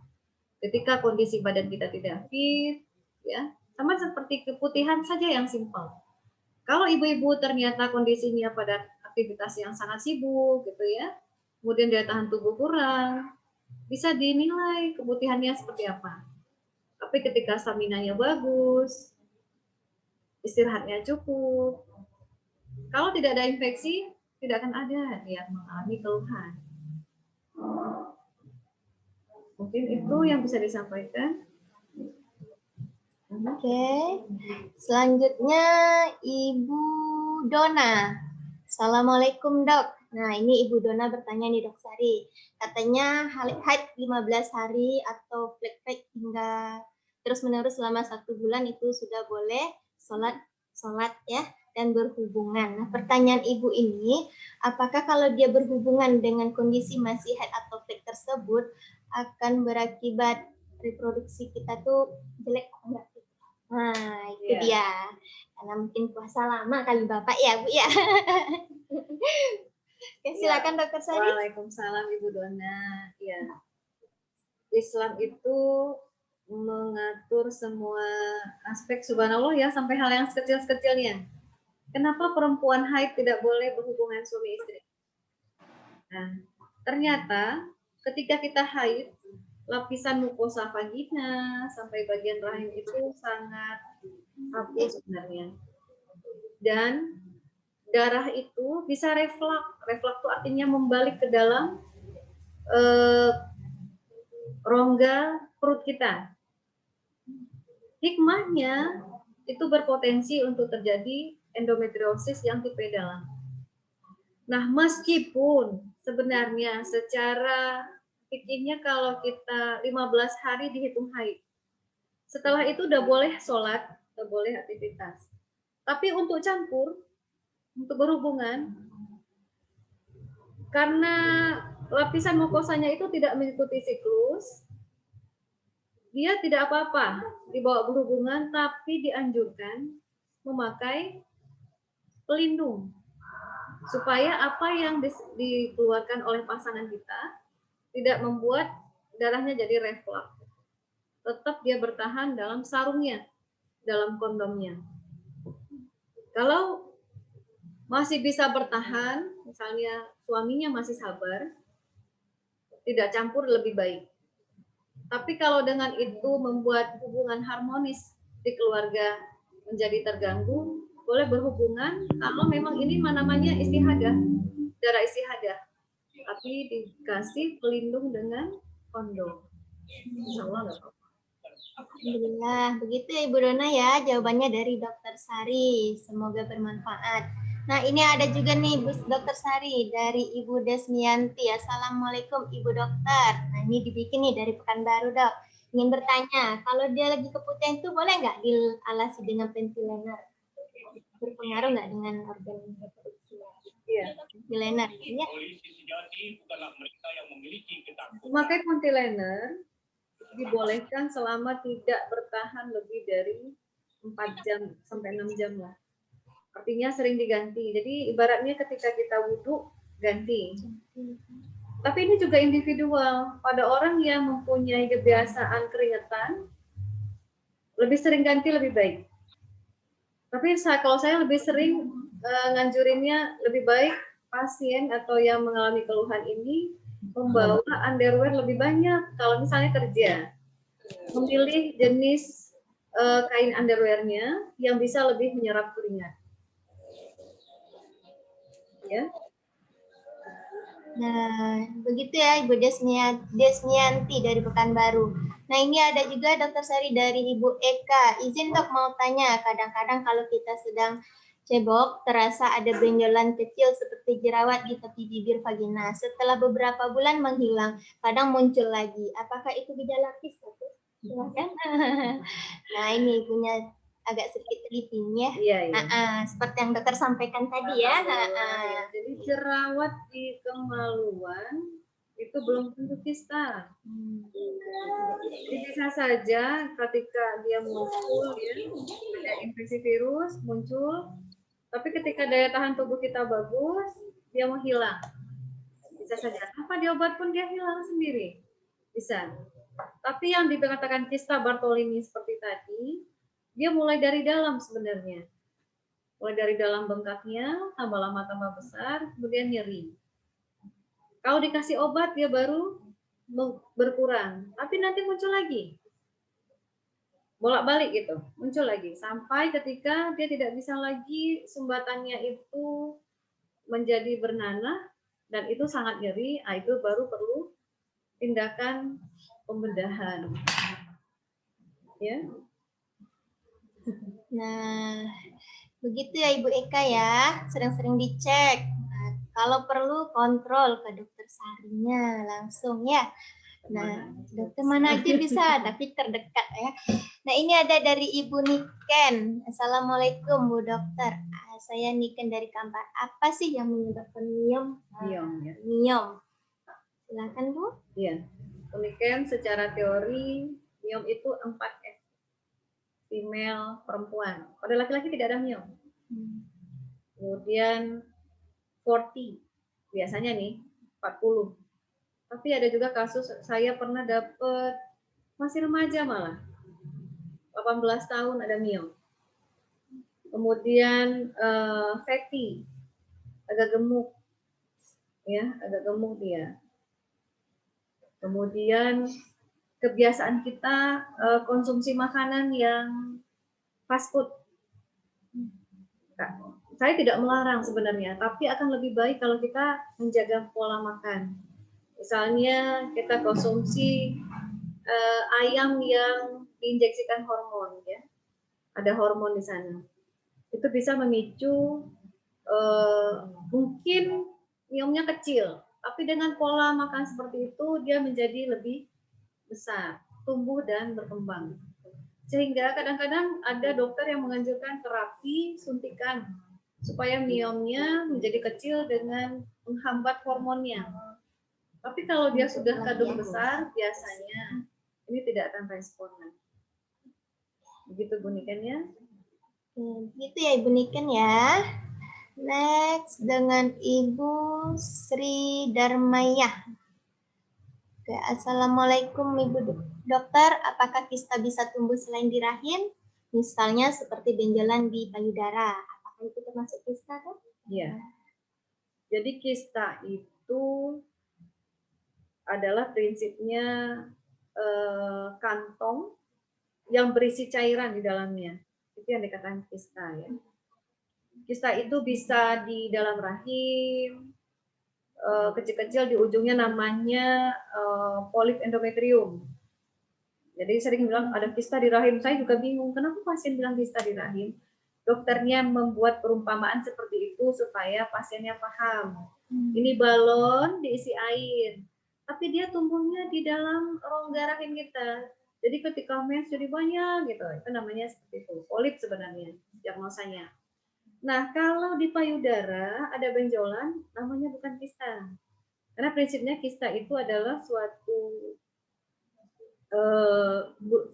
Ketika kondisi badan kita tidak fit, ya sama seperti keputihan saja yang simpel. Kalau ibu-ibu ternyata kondisinya pada aktivitas yang sangat sibuk, gitu ya, kemudian daya tahan tubuh kurang, bisa dinilai keputihannya seperti apa. Tapi ketika stamina-nya bagus, istirahatnya cukup, kalau tidak ada infeksi, tidak akan ada yang mengalami keluhan. Mungkin itu yang bisa disampaikan. Oke, selanjutnya Ibu Dona. Assalamualaikum dok. Nah ini Ibu Dona bertanya nih Dok Sari. Katanya haid 15 hari atau flek hingga terus-menerus selama 1 bulan itu sudah boleh sholat ya dan berhubungan. Nah pertanyaan Ibu ini, apakah kalau dia berhubungan dengan kondisi masih haid atau flek tersebut akan berakibat reproduksi kita tuh jelek enggak? Nah, itu dia. Karena mungkin puasa lama kali Bapak ya, Bu ya. Oke, silakan Dokter Sari. Waalaikumsalam Ibu Dona. Ya. Islam itu mengatur semua aspek, subhanallah ya, sampai hal yang sekecil-sekecilnya. Kenapa perempuan haid tidak boleh berhubungan suami istri? Nah, ternyata ketika kita haid, lapisan mukosa vagina sampai bagian rahim itu sangat rapuh sebenarnya. Dan darah itu bisa reflux. Reflux itu artinya membalik ke dalam rongga perut kita. Hikmahnya itu berpotensi untuk terjadi endometriosis yang tipe dalam. Nah, meskipun sebenarnya secara fikihnya kalau kita 15 hari dihitung haid. Setelah itu udah boleh sholat, udah boleh aktivitas. Tapi untuk campur, untuk berhubungan, karena lapisan mukosanya itu tidak mengikuti siklus, dia tidak apa-apa dibawa berhubungan, tapi dianjurkan memakai pelindung supaya apa yang dikeluarkan oleh pasangan kita tidak membuat darahnya jadi reflux. Tetap dia bertahan dalam sarungnya, dalam kondomnya. Kalau masih bisa bertahan, misalnya suaminya masih sabar, tidak campur lebih baik. Tapi kalau dengan itu membuat hubungan harmonis di keluarga menjadi terganggu, boleh berhubungan kalau memang ini namanya istihadah, darah istihadah, tapi dikasih pelindung dengan kondom. Insya Allah nggak apa-apa. Alhamdulillah, begitu ya Ibu Dona ya jawabannya dari Dokter Sari. Semoga bermanfaat. Nah ini ada juga nih Dokter Sari dari Ibu Desmianti. Assalamualaikum Ibu Dokter. Nah ini dibikin nih dari Pekanbaru Dok. Ingin bertanya, kalau dia lagi keputihan itu boleh nggak dialasi dengan ventilator? Berpengaruh nggak dengan organ reproduksi? Iya. Ventilator, ya? Memakai kontilener dibolehkan selama tidak bertahan lebih dari 4 jam sampai 6 jam lah. Artinya sering diganti. Jadi ibaratnya ketika kita wudhu, ganti. Tapi ini juga individual. Pada orang yang mempunyai kebiasaan keringetan, lebih sering ganti lebih baik. Tapi kalau saya lebih sering nganjurinnya lebih baik pasien atau yang mengalami keluhan ini membawa underwear lebih banyak. Kalau misalnya kerja, memilih jenis kain underwearnya yang bisa lebih menyerap keringat. Ya. Nah, begitu ya Ibu Desmianti dari Pekanbaru. Nah, ini ada juga Dokter Sari dari Ibu Eka. Izin Dok mau tanya, kadang-kadang kalau kita sedang cebok, terasa ada benjolan kecil seperti jerawat di tepi bibir vagina. Setelah beberapa bulan menghilang, kadang muncul lagi. Apakah itu gejala kis? Silakan. Nah, ini punya agak sedikit tripping ya. Iya, iya. Seperti yang dokter sampaikan tadi ya. Jadi jerawat di kemaluan itu belum tentu kista. Jadi bisa saja ketika dia muncul ya, ada infeksi virus muncul, tapi ketika daya tahan tubuh kita bagus, dia menghilang. Bisa saja. Tanpa diobat pun dia hilang sendiri. Bisa. Tapi yang dikatakan kista Bartolini seperti tadi, dia mulai dari dalam sebenarnya. Mulai dari dalam bengkaknya, tambah lama tambah besar, kemudian nyeri. Kalau dikasih obat, dia baru berkurang. Tapi nanti muncul lagi. Bolak-balik gitu, muncul lagi. Sampai ketika dia tidak bisa lagi, sumbatannya itu menjadi bernanah, dan itu sangat nyeri, itu baru perlu tindakan pembedahan. Ya. Nah, begitu ya Ibu Eka ya, sering-sering dicek. Nah, kalau perlu kontrol ke dokter Sarinya langsung ya. Nah, dokter mana aja bisa, tapi terdekat ya. Nah, ini ada dari Ibu Niken. Assalamualaikum Bu Dokter. Saya Niken dari Kampar. Apa sih yang menyebabkan miom? Miom ya. Miom. Silakan Bu. Iya. Niken secara teori miom itu 4F. Female, perempuan. Pada laki-laki tidak ada miom. Kemudian 40, biasanya nih 40. Tapi ada juga kasus saya pernah dapat masih remaja malah, 18 tahun ada miom. Kemudian fatty, agak gemuk, ya, agak gemuk dia. Kemudian kebiasaan kita konsumsi makanan yang fast food. Saya tidak melarang sebenarnya, tapi akan lebih baik kalau kita menjaga pola makan. Misalnya kita konsumsi ayam yang diinjeksikan hormon, ya, ada hormon di sana. itu bisa memicu mungkin miomnya kecil, tapi dengan pola makan seperti itu dia menjadi lebih besar, tumbuh dan berkembang. Sehingga kadang-kadang ada dokter yang menganjurkan terapi suntikan supaya miomnya menjadi kecil dengan menghambat hormonnya. Tapi kalau dia sudah kandung besar, biasanya ini tidak akan responan. Begitu Bu Niken ya. Gitu ya Ibu Niken ya. Next dengan Ibu Sri Darmaya. Oke, Assalamualaikum Ibu Dokter, apakah kista bisa tumbuh selain di rahim? Misalnya seperti benjolan di payudara. Apakah itu termasuk kista, Dok? Iya. Jadi kista itu adalah prinsipnya kantong yang berisi cairan di dalamnya. Itu yang dikatakan kista ya. Kista itu bisa di dalam rahim, kecil-kecil di ujungnya namanya polip endometrium. Jadi sering bilang ada kista di rahim. Saya juga bingung kenapa pasien bilang kista di rahim. Dokternya membuat perumpamaan seperti itu supaya pasiennya paham. Ini balon diisi air, tapi dia tumbuhnya di dalam rongga rahim kita. Jadi ketika mens jadi banyak gitu, itu namanya seperti itu. Polip sebenarnya diagnosanya. Nah, kalau di payudara ada benjolan, namanya bukan kista. Karena prinsipnya kista itu adalah suatu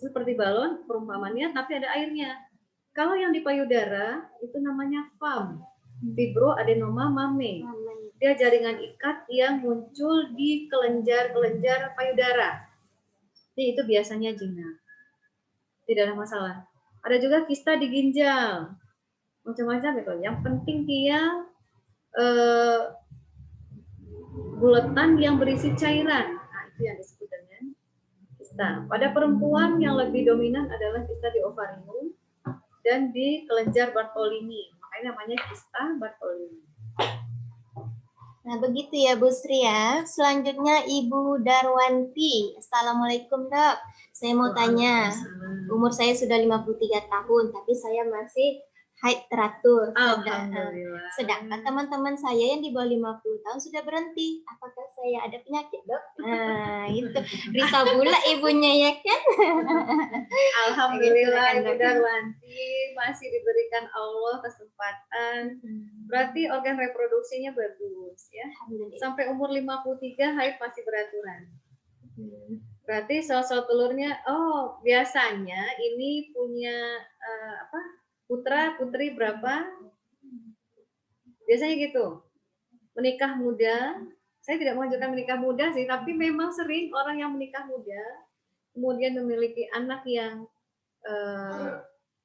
seperti balon perumpamannya, tapi ada airnya. Kalau yang di payudara itu namanya FAM, fibroadenoma mame. Dia jaringan ikat yang muncul di kelenjar-kelenjar payudara. Jadi itu biasanya jinak. Tidak ada masalah. Ada juga kista di ginjal. Macam-macam itu. Yang penting dia bulatan yang berisi cairan. Nah, itu yang disebut dengan kista. Pada perempuan yang lebih dominan adalah kista di ovarium dan di kelenjar Bartolini. Makanya namanya kista Bartolini. Nah, begitu ya Bu Sri ya. Selanjutnya Ibu Darwanti. Assalamualaikum Dok. Saya mau tanya, umur saya sudah 53 tahun, tapi saya masih haid teratur. Alhamdulillah. Sedangkan teman-teman saya yang di bawah 50 tahun sudah berhenti. Apakah saya ada penyakit, Dok? Nah, itu. Risau pula ibunya ya kan? Alhamdulillah Ibu Darwanti masih diberikan Allah kesempatan. Berarti organ reproduksinya bagus ya. Sampai umur 53 haid masih beraturan. Berarti sel-sel telurnya biasanya ini punya putra putri berapa? Biasanya gitu. Menikah muda. Saya tidak menganjurkan menikah muda sih, tapi memang sering orang yang menikah muda kemudian memiliki anak yang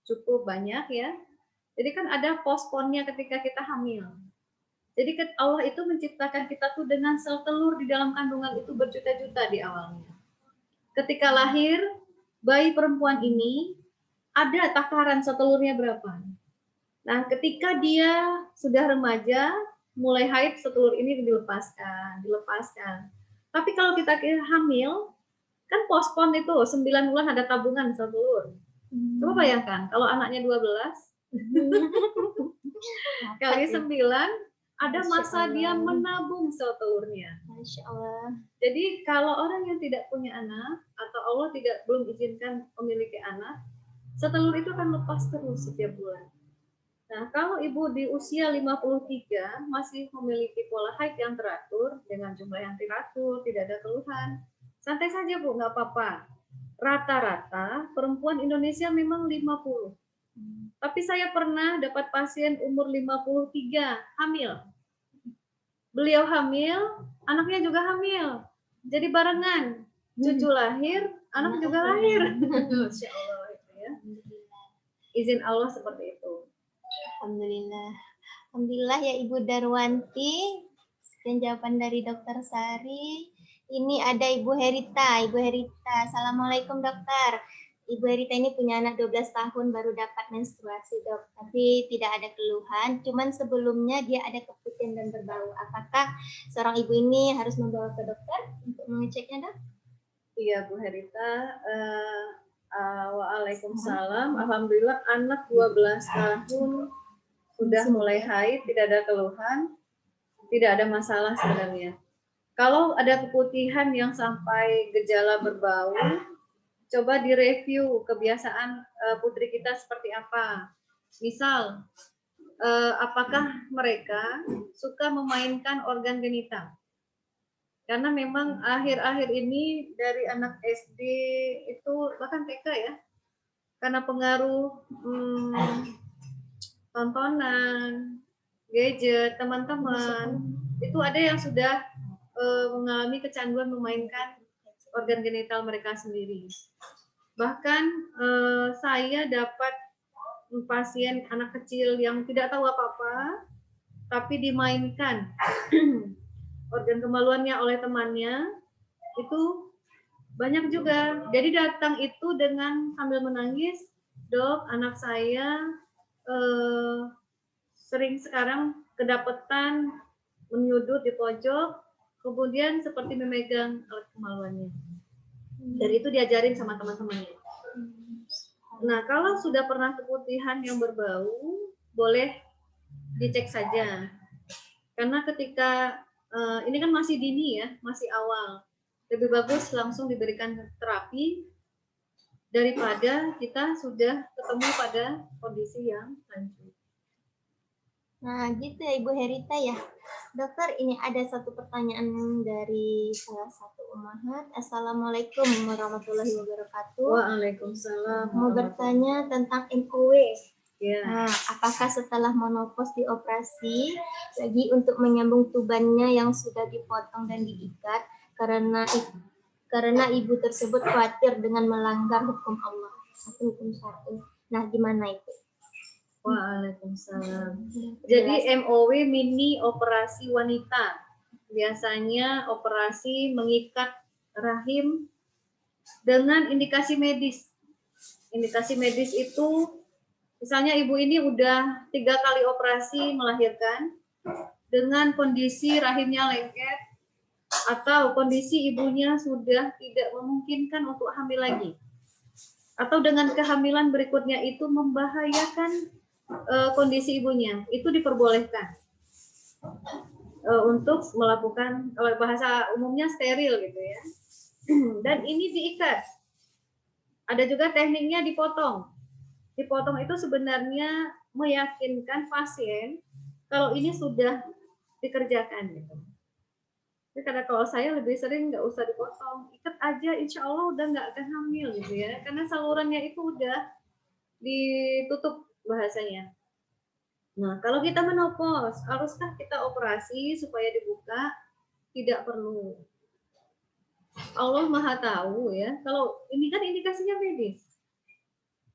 cukup banyak ya. Jadi kan ada postponnya ketika kita hamil. Jadi Allah itu menciptakan kita tuh dengan sel telur di dalam kandungan itu berjuta-juta di awalnya. Ketika lahir bayi perempuan ini ada takaran sel telurnya berapa. Nah, ketika dia sudah remaja, mulai haid sel telur ini dilepaskan. Tapi kalau kita hamil, kan postpone itu 9 bulan ada tabungan sel telur. Coba bayangkan kalau anaknya 12 kali 9 ada masa dia menabung sel telurnya. Masya Allah. Jadi kalau orang yang tidak punya anak atau Allah belum izinkan memiliki anak, sel telur itu akan lepas terus setiap bulan. Nah, kalau ibu di usia 53 masih memiliki pola haid yang teratur dengan jumlah yang teratur, tidak ada keluhan, santai saja Bu, nggak apa-apa. Rata-rata perempuan Indonesia memang 50. Tapi saya pernah dapat pasien umur 53 hamil. Beliau hamil, anaknya juga hamil. Jadi barengan. Cucu lahir, anak juga lahir. Masya Allah itu ya. Izin Allah seperti itu. Alhamdulillah. Alhamdulillah ya Ibu Darwanti. Sekian jawaban dari Dokter Sari. Ini ada Ibu Herita. Ibu Herita, Assalamualaikum Dokter. Ibu Herita ini punya anak 12 tahun baru dapat menstruasi, Dok. Tapi tidak ada keluhan, cuman sebelumnya dia ada keputihan dan berbau. Apakah seorang ibu ini harus membawa ke dokter untuk mengeceknya, Dok? Iya, Bu Herita. Waalaikumsalam. Alhamdulillah anak 12 tahun sudah mulai haid, tidak ada keluhan, tidak ada masalah sebenarnya. Kalau ada keputihan yang sampai gejala berbau, coba direview kebiasaan putri kita seperti apa. Misal, apakah mereka suka memainkan organ genital? Karena memang akhir-akhir ini dari anak SD itu bahkan TK ya, karena pengaruh tontonan, gadget, teman-teman, itu ada yang sudah mengalami kecanduan memainkan organ genital mereka sendiri. Bahkan saya dapat pasien anak kecil yang tidak tahu apa-apa, tapi dimainkan organ kemaluannya oleh temannya, itu banyak juga. Jadi datang itu dengan sambil menangis, "Dok, anak saya sering sekarang kedapatan menyudut di pojok, kemudian seperti memegang alat kemaluannya." Dan itu diajarin sama teman-temannya. Nah, kalau sudah pernah keputihan yang berbau, boleh dicek saja. Karena ketika ini kan masih dini ya, masih awal. Lebih bagus langsung diberikan terapi daripada kita sudah ketemu pada kondisi yang lanjut. Nah, gitu ya Ibu Herita ya. Dokter, ini ada satu pertanyaan dari salah satu ummahat. Assalamualaikum warahmatullahi wabarakatuh. Waalaikumsalam. Mau bertanya tentang MOW. Ya. Nah, apakah setelah menopause dioperasi lagi untuk menyambung tubannya yang sudah dipotong dan diikat karena ibu tersebut khawatir dengan melanggar hukum Allah atau hukum syar'i. Nah, gimana itu? Waalaikumsalam. Jadi MOW mini operasi wanita. Biasanya operasi mengikat rahim dengan indikasi medis. Indikasi medis itu misalnya ibu ini udah 3 kali operasi melahirkan dengan kondisi rahimnya lengket atau kondisi ibunya sudah tidak memungkinkan untuk hamil lagi. Atau dengan kehamilan berikutnya itu membahayakan kondisi ibunya, itu diperbolehkan untuk melakukan, kalau bahasa umumnya steril gitu ya. Dan ini diikat. Ada juga tekniknya dipotong. Dipotong itu sebenarnya meyakinkan pasien kalau ini sudah dikerjakan gitu. Jadi karena kalau saya lebih sering nggak usah dipotong, ikat aja, insya Allah udah nggak akan hamil gitu ya, karena salurannya itu udah ditutup bahasanya. Nah, kalau kita menopause, haruskah kita operasi supaya dibuka? Tidak perlu. Allah Maha tahu ya. Kalau ini kan indikasinya medis.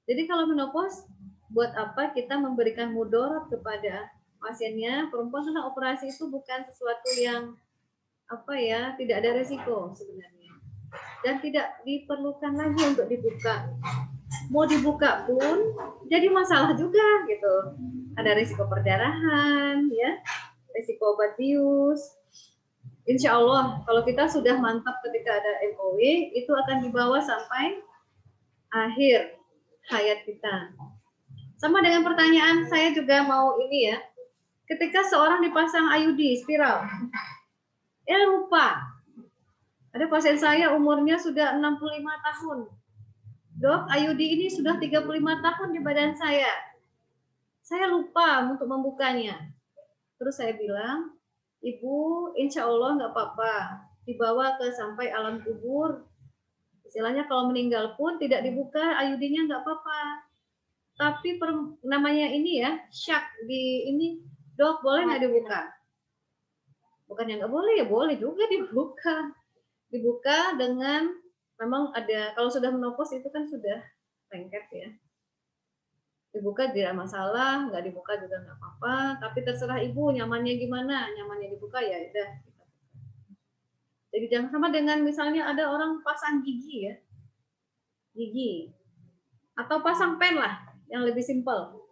Jadi kalau menopause, buat apa kita memberikan mudarat kepada pasiennya? Perempuan karena operasi itu bukan sesuatu yang tidak ada resiko sebenarnya. Dan tidak diperlukan lagi untuk dibuka. Mau dibuka pun jadi masalah juga gitu. Ada risiko perdarahan, ya, risiko obat bius. Insya Allah kalau kita sudah mantap ketika ada MOW, itu akan dibawa sampai akhir hayat kita. Sama dengan pertanyaan saya juga mau ini ya. Ketika seorang dipasang IUD spiral, lupa. Ada pasien saya umurnya sudah 65 tahun. Dok, IUD ini sudah 35 tahun di badan saya. Saya lupa untuk membukanya. Terus saya bilang, Ibu, insya Allah nggak apa-apa. Dibawa ke sampai alam kubur. Istilahnya kalau meninggal pun tidak dibuka, IUD-nya nggak apa-apa. Tapi namanya ini ya, syak di ini, dok boleh nggak dibuka? Bukannya nggak boleh, ya boleh juga dibuka. Dibuka dengan, memang ada, kalau sudah menopause itu kan sudah lengket ya. Dibuka tidak masalah, nggak dibuka juga nggak apa-apa. Tapi terserah ibu nyamannya gimana, nyamannya dibuka ya udah. Jadi jangan sama dengan misalnya ada orang pasang gigi ya, gigi, atau pasang pen lah, yang lebih simpel.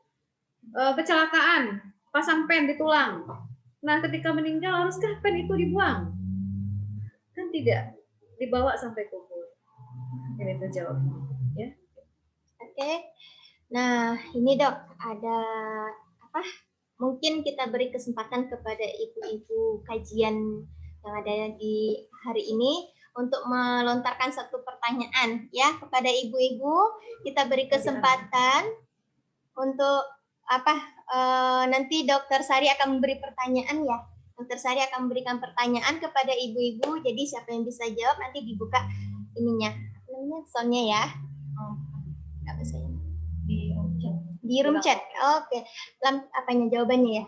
Kecelakaan, pasang pen di tulang. Nah ketika meninggal haruskah pen itu dibuang? Kan tidak, dibawa sampai kubur. Ini tuh jawabnya. Ya, Oke. Nah, ini Dok, ada apa? Mungkin kita beri kesempatan kepada ibu-ibu kajian yang ada di hari ini untuk melontarkan satu pertanyaan ya kepada ibu-ibu. Kita beri kesempatan untuk apa? Nanti Dokter Sari akan memberi pertanyaan ya. Dokter Sari akan memberikan pertanyaan kepada ibu-ibu. Jadi siapa yang bisa jawab nanti dibuka ininya, soundnya ya. Apa sih? Di room chat. Oke. Apanya jawabannya ya?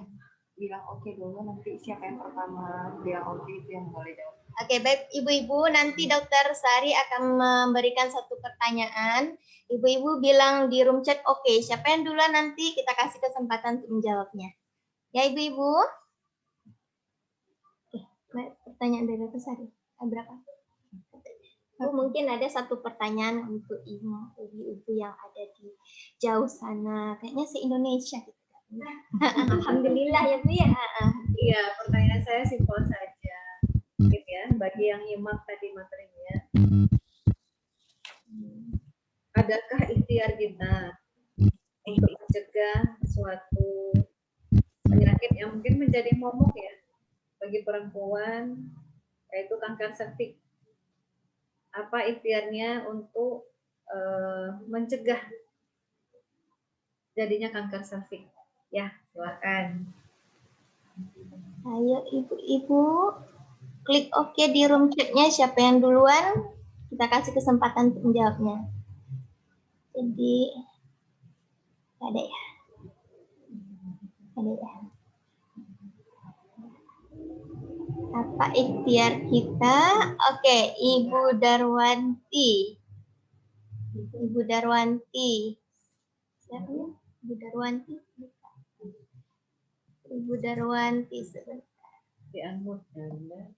Bilang oke dulu, nanti siapa yang pertama bilang oke itu yang boleh jawab. Oke, baik ibu-ibu, nanti Dokter Sari akan memberikan satu pertanyaan. Ibu-ibu bilang di room chat oke. Siapa yang duluan nanti kita kasih kesempatan untuk menjawabnya. Ya ibu-ibu. Oke, pertanyaan dari Dokter Sari. Berapa? Mungkin ada satu pertanyaan untuk ibu-ibu yang ada di jauh sana. Kayaknya se-Indonesia gitu. Alhamdulillah ya Bu ya. Iya, pertanyaan saya simpel saja. Mungkin ya, bagi yang nyimak tadi materinya. Adakah ikhtiar kita untuk mencegah suatu penyakit yang mungkin menjadi momok ya bagi perempuan, yaitu kanker serviks? Apa ikhtiarnya untuk mencegah jadinya kanker serviks? Ya, silakan. Ayo ibu-ibu, klik oke di room chat-nya. Siapa yang duluan, kita kasih kesempatan untuk menjawabnya. Jadi, ada ya? Ada ya? Apa ikhtiar kita? Oke, Ibu Darwanti. Ibu Darwanti. Siapa ya? Ibu Darwanti. Ibu Darwanti sebentar. Di-unmute Anda.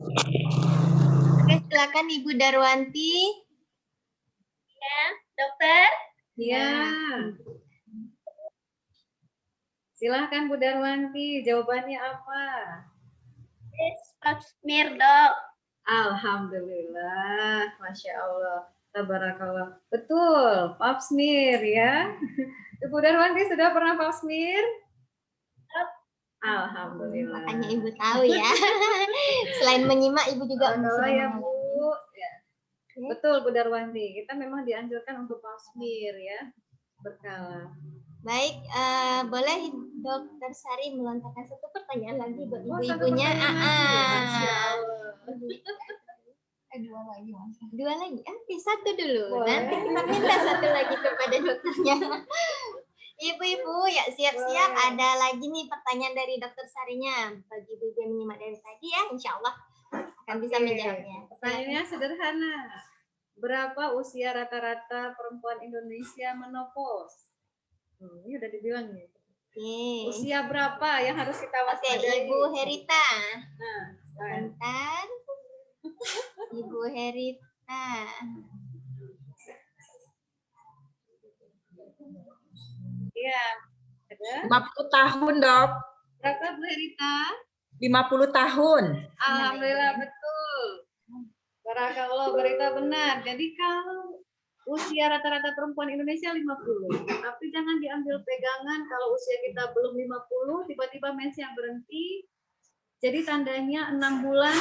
Oke, silakan Ibu Darwanti. Ya, dokter. Iya. Silahkan Bu Darwanti, jawabannya apa? Pap smear, Dok. Alhamdulillah, Masya Allah, tabarakallah. Betul, pap smear ya. Ibu Darwanti sudah pernah pap smear? Alhamdulillah. Makanya Ibu tahu ya. Selain menyimak, Ibu juga Allah ya Bu. Ya. Oke. Betul Bu Darwanti, kita memang dianjurkan untuk pap smear ya, berkala. Baik, boleh Dokter Sari melontarkan satu pertanyaan lagi buat Oh, ibu-ibunya. Masya Allah. Dua lagi Mas. Dua lagi? Oke, satu dulu. Boleh. Nanti kita minta satu lagi kepada dokternya. Ibu-ibu, ya siap-siap. Boleh. Ada lagi nih pertanyaan dari Dokter Sarinya. Bagi ibu yang menyimak dari tadi ya, insya Allah akan bisa Oke, menjawabnya. pertanyaannya sederhana. Berapa usia rata-rata perempuan Indonesia menopause? Ini udah dibilang nih. Oke. Usia berapa yang harus kita Oke, waspadai? Ibu Herita. Nah, Sebentar. Ibu Herita. iya. Ada 50 tahun, Dok. berapa Bu Herita? 50 tahun. Alhamdulillah betul. Barakallah, berita benar. Jadi kalau usia rata-rata perempuan Indonesia 50. Tapi jangan diambil pegangan kalau usia kita belum 50, tiba-tiba mensnya berhenti. Jadi tandanya 6 bulan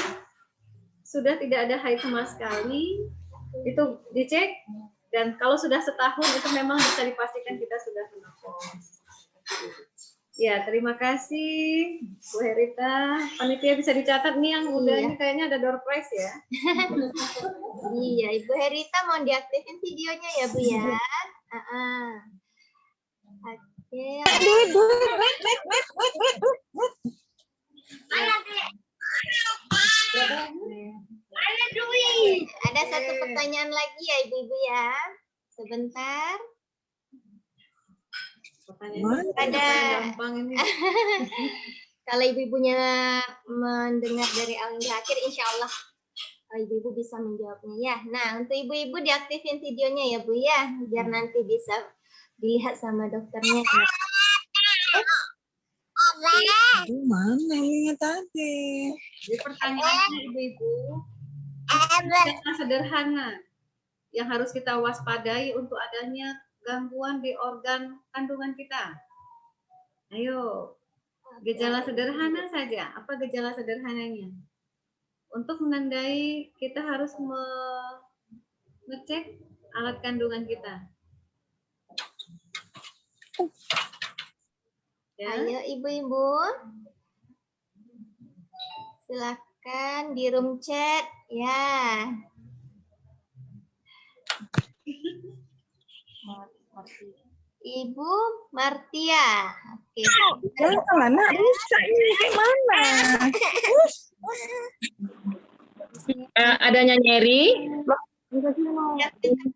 sudah tidak ada haid sama sekali. Itu dicek. Dan kalau sudah setahun itu memang bisa dipastikan kita sudah menopause. Ya, terima kasih Bu Herita. Panitia bisa dicatat nih yang udah Iya. ini kayaknya ada door prize ya. Iya, Ibu Herita mau diaktifin videonya ya, Bu ya. Oke. Ada satu pertanyaan lagi ya, Ibu-ibu ya. Sebentar. Pertanyaan Ada. gampang ini. Kalau ibu-ibunya mendengar dari awal hingga akhir, insya Allah ibu-ibu bisa menjawabnya ya. Nah, untuk ibu-ibu diaktifin videonya ya, Bu ya, biar nanti bisa dilihat sama dokternya. Mana ini tadi? Jadi pertanyaannya ibu-ibu, sangat sederhana. yang harus kita waspadai untuk adanya gangguan di organ kandungan kita? Ayo, gejala sederhana saja. Apa gejala sederhananya? Untuk menandai kita harus ngecek alat kandungan kita. Ya. Ayo ibu-ibu. Silakan di room chat ya. Ibu Martia. Oke. Mana nak bisa ini gimana? Adanya nyeri,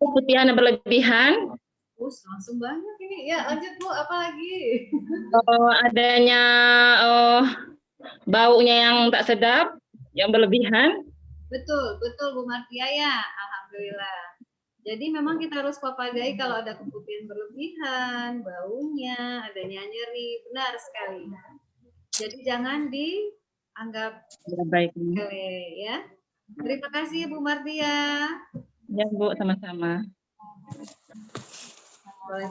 keputihan yang berlebihan, Langsung banyak ini. Ya, lanjut Bu, apa lagi? adanya baunya yang tak sedap, yang berlebihan. Betul, betul Bu Martia ya. Alhamdulillah. Jadi memang kita harus waspadai kalau ada keputihan berlebihan, baunya, adanya nyeri, benar sekali. Jadi jangan dianggap Baik. sepele ya. Terima kasih Bu Martia. Ya Bu, sama-sama. Boleh.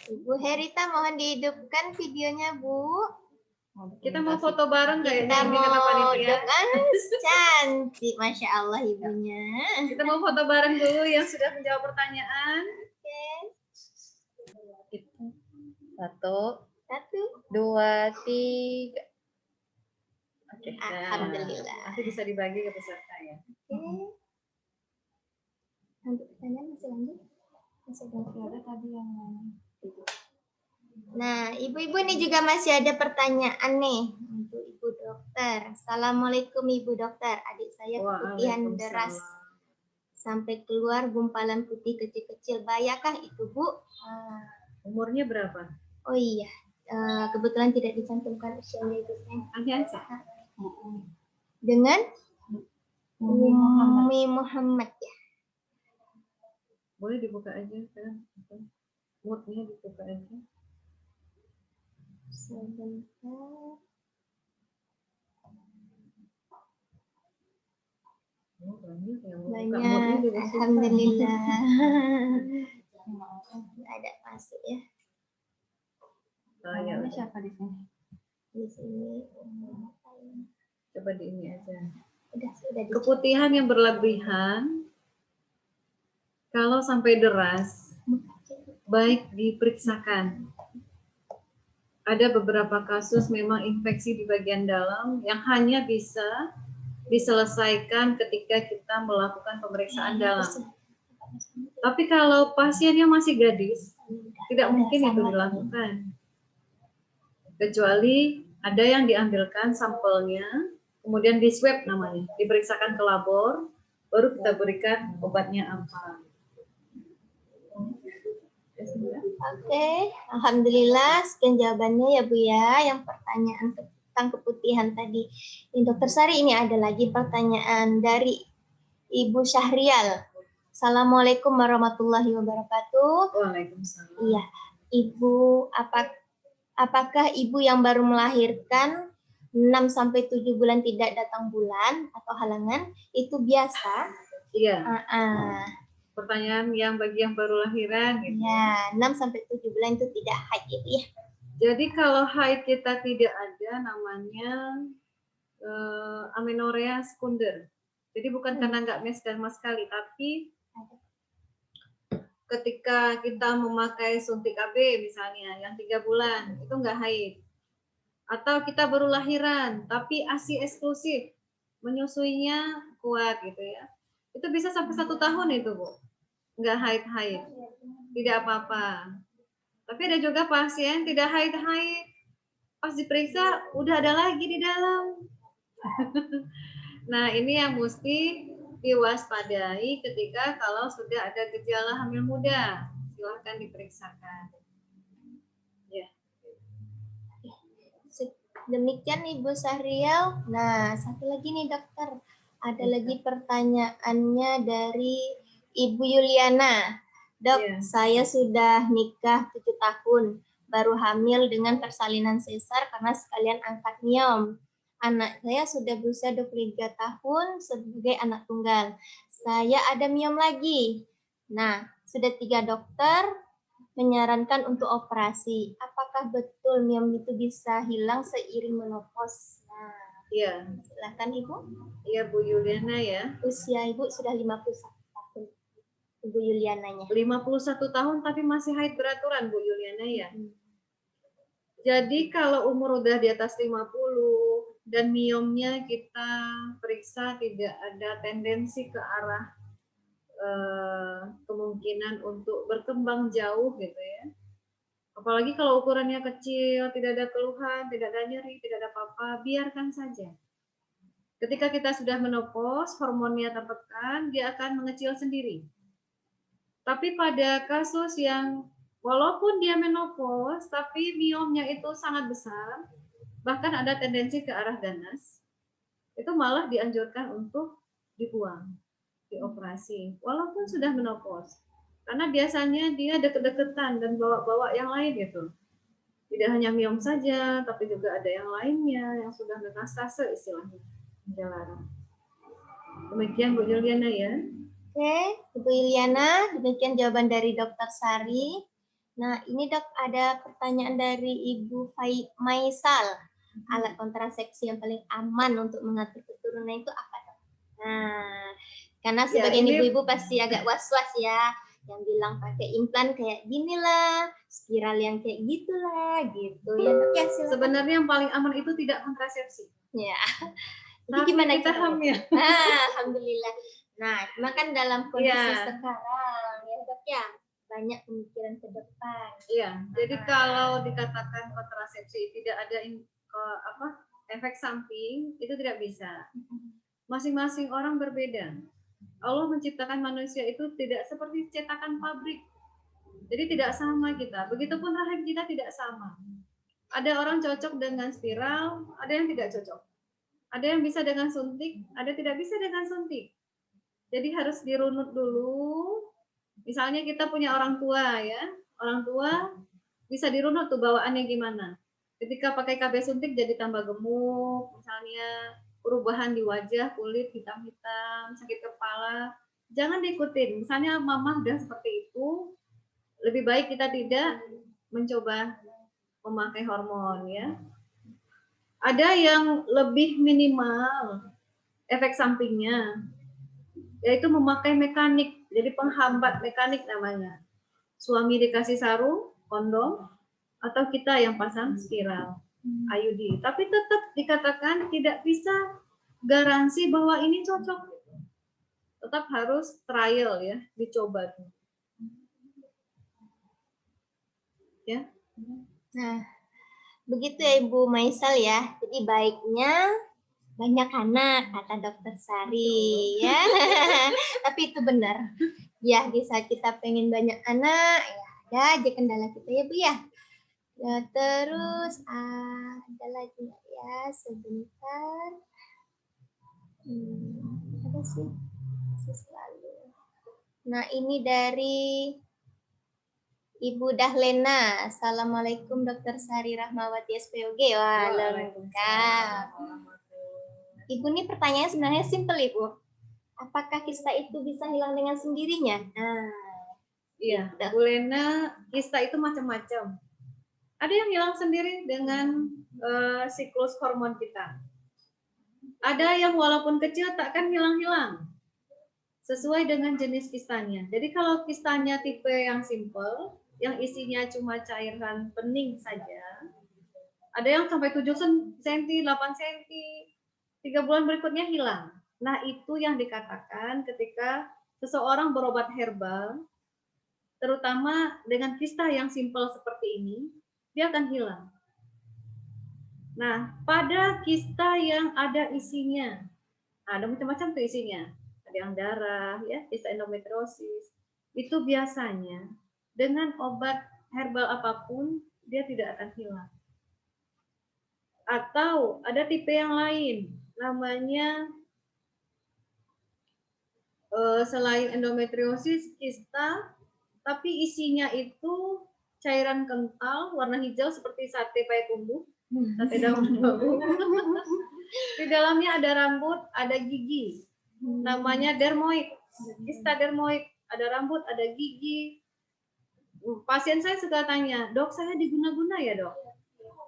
Ibu Herita mohon dihidupkan videonya, Bu. Kita mau foto bareng nggak ya? Kita Ini kata mau panitia. dengan cantik, Masya Allah ibunya. Kita mau foto bareng dulu yang sudah menjawab pertanyaan. Satu, Satu. 2, 3. Oke. Alhamdulillah. Nanti bisa dibagi ke peserta ya. Oke. Untuk pertanyaan masih lanjut? Masih ada tadi yang lain. Nah, ibu-ibu ini juga masih ada pertanyaan nih untuk Ibu Dokter. Assalamualaikum Ibu Dokter. Adik saya keputihan deras sampai keluar gumpalan putih kecil-kecil. Bahayakah itu, Bu? Umurnya berapa? Oh iya, kebetulan tidak dicantumkan usianya itu. Anissa. Dengan Umi Muhammad ya. Boleh dibuka aja kan? Moodnya dibuka aja. Sebentar. Banyak, alhamdulillah. Ada masuk ya. Ya. Siapa di sini? Di sini. Coba di ini aja. Sudah. Keputihan yang berlebihan, kalau sampai deras, baik diperiksakan. Ada beberapa kasus memang infeksi di bagian dalam yang hanya bisa diselesaikan ketika kita melakukan pemeriksaan dalam. Tapi kalau pasiennya masih gadis, tidak mungkin itu dilakukan. Kecuali ada yang diambilkan sampelnya, kemudian di swab namanya, diperiksakan ke labor, baru kita berikan obatnya apa. Oke, alhamdulillah sekian jawabannya ya Bu ya. Yang pertanyaan tentang keputihan tadi. Ini Dokter Sari, ini ada lagi pertanyaan dari Ibu Syahrial. Assalamualaikum warahmatullahi wabarakatuh. Waalaikumsalam. Iya, Ibu, apakah ibu yang baru melahirkan 6-7 bulan tidak datang bulan atau halangan itu biasa? Iya. Pertanyaan yang bagi yang baru lahiran. Gitu. Ya, 6-7 bulan itu tidak haid gitu ya. Jadi kalau haid kita tidak ada, namanya amenorrhea sekunder. Jadi bukan karena nggak mes sama sekali, tapi ketika kita memakai suntik AB misalnya yang 3 bulan itu nggak haid. Atau kita baru lahiran tapi ASI eksklusif, menyusuinya kuat gitu ya. Itu bisa sampai 1 tahun itu Bu, nggak haid-haid, tidak apa-apa. Tapi ada juga pasien tidak haid-haid, pas diperiksa udah ada lagi di dalam. Nah ini yang mesti diwaspadai ketika kalau sudah ada gejala hamil muda, silahkan diperiksakan. Ya. Demikian Ibu Syahrial. Nah, satu lagi nih Dokter. Ada lagi pertanyaannya dari Ibu Yuliana. Dok, saya sudah nikah 7 tahun, baru hamil dengan persalinan sesar karena sekalian angkat nyom. Anak saya sudah berusia 23 tahun sebagai anak tunggal. Saya ada miom lagi. Nah, sudah 3 dokter menyarankan untuk operasi. Apakah betul miom itu bisa hilang seiring menopause? Nah, Iya, silakan Ibu. iya Bu Yuliana ya. Usia Ibu sudah 51 tahun. Ibu Yuliananya. 51 tahun tapi masih haid beraturan Bu Yuliana ya. Jadi kalau umur udah di atas 50 dan miomnya kita periksa tidak ada tendensi ke arah kemungkinan untuk berkembang jauh gitu ya. Apalagi kalau ukurannya kecil, tidak ada keluhan, tidak ada nyeri, tidak ada apa-apa, biarkan saja. Ketika kita sudah menopause, hormonnya tertekan, dia akan mengecil sendiri. Tapi pada kasus yang walaupun dia menopause, tapi miomnya itu sangat besar, bahkan ada tendensi ke arah ganas, itu malah dianjurkan untuk dibuang, dioperasi, walaupun sudah menopause. Karena biasanya dia deket-deketan dan bawa-bawa yang lain gitu. Tidak hanya miom saja, tapi juga ada yang lainnya yang sudah metastase istilahnya. Dilarang. Demikian Bu Juliana ya. Oke, Ibu Yuliana, demikian jawaban dari Dokter Sari. Nah, ini Dok, ada pertanyaan dari Ibu Maisal. Alat kontrasepsi yang paling aman untuk mengatur keturunan itu apa, Dok? Nah, karena sebagian ibu-ibu pasti agak was-was ya, yang bilang pakai implan kayak gini lah, spiral yang kayak gitulah, gitu ya Dok ya. Silakan. Sebenarnya yang paling aman itu tidak kontrasepsi. Ya. Tapi Gimana kita hamil. Alhamdulillah. Nah, cuma kan dalam kondisi sekarang ya Dok ya, banyak pemikiran ke depan. Iya, jadi kalau dikatakan kontrasepsi tidak ada efek samping, itu tidak bisa. Masing-masing orang berbeda. Allah menciptakan manusia itu tidak seperti cetakan pabrik. Jadi tidak sama kita. Begitupun rahim kita tidak sama. Ada orang cocok dengan spiral, ada yang tidak cocok. Ada yang bisa dengan suntik, ada tidak bisa dengan suntik. Jadi harus dirunut dulu. Misalnya kita punya orang tua ya. Orang tua bisa dirunut tuh bawaannya gimana. Ketika pakai KB suntik jadi tambah gemuk, misalnya perubahan di wajah, kulit hitam-hitam, sakit kepala, jangan diikutin. Misalnya mama udah seperti itu, lebih baik kita tidak mencoba memakai hormon ya. Ada yang lebih minimal efek sampingnya, yaitu memakai mekanik, jadi penghambat mekanik namanya. Suami dikasih sarung, kondom, atau kita yang pasang spiral. IUD, tapi tetap dikatakan tidak bisa garansi bahwa ini cocok. Tetap harus trial ya, dicoba. Ya. Nah, begitu ya Ibu Maisal ya. Jadi baiknya banyak anak kata Dokter Sari ya. Tapi itu benar. Ya, bisa kita pengen banyak anak, ya ada aja kendala kita ya Bu ya. Ya, terus ada lagi ya, sebentar. Ada sih selalu. Nah, ini dari Ibu Dahlena. Assalamualaikum Dokter Sari Rahmawati SPOG. Wah, lengkap. Ibu, ini pertanyaannya sebenarnya simpel Ibu. Apakah kista itu bisa hilang dengan sendirinya? Nah, iya, Bu Lena, kista itu macam-macam. Ada yang hilang sendiri dengan siklus hormon kita. Ada yang walaupun kecil takkan hilang-hilang. Sesuai dengan jenis kistanya. Jadi kalau kistanya tipe yang simple, yang isinya cuma cairan bening saja, ada yang sampai 7 cm, 8 cm, 3 bulan berikutnya hilang. Nah, itu yang dikatakan ketika seseorang berobat herbal, terutama dengan kista yang simple seperti ini, dia akan hilang. Nah, pada kista yang ada isinya, ada macam-macam tuh isinya. Ada yang darah, ya, kista endometriosis. Itu biasanya dengan obat herbal apapun, dia tidak akan hilang. Atau ada tipe yang lain, namanya selain endometriosis, kista, tapi isinya itu cairan kental warna hijau seperti sate payakumbuh, sate daun bambu. Di dalamnya ada rambut, ada gigi. Namanya dermoid, kista dermoid. Ada rambut, ada gigi. Pasien saya suka tanya, dok saya diguna-guna ya dok?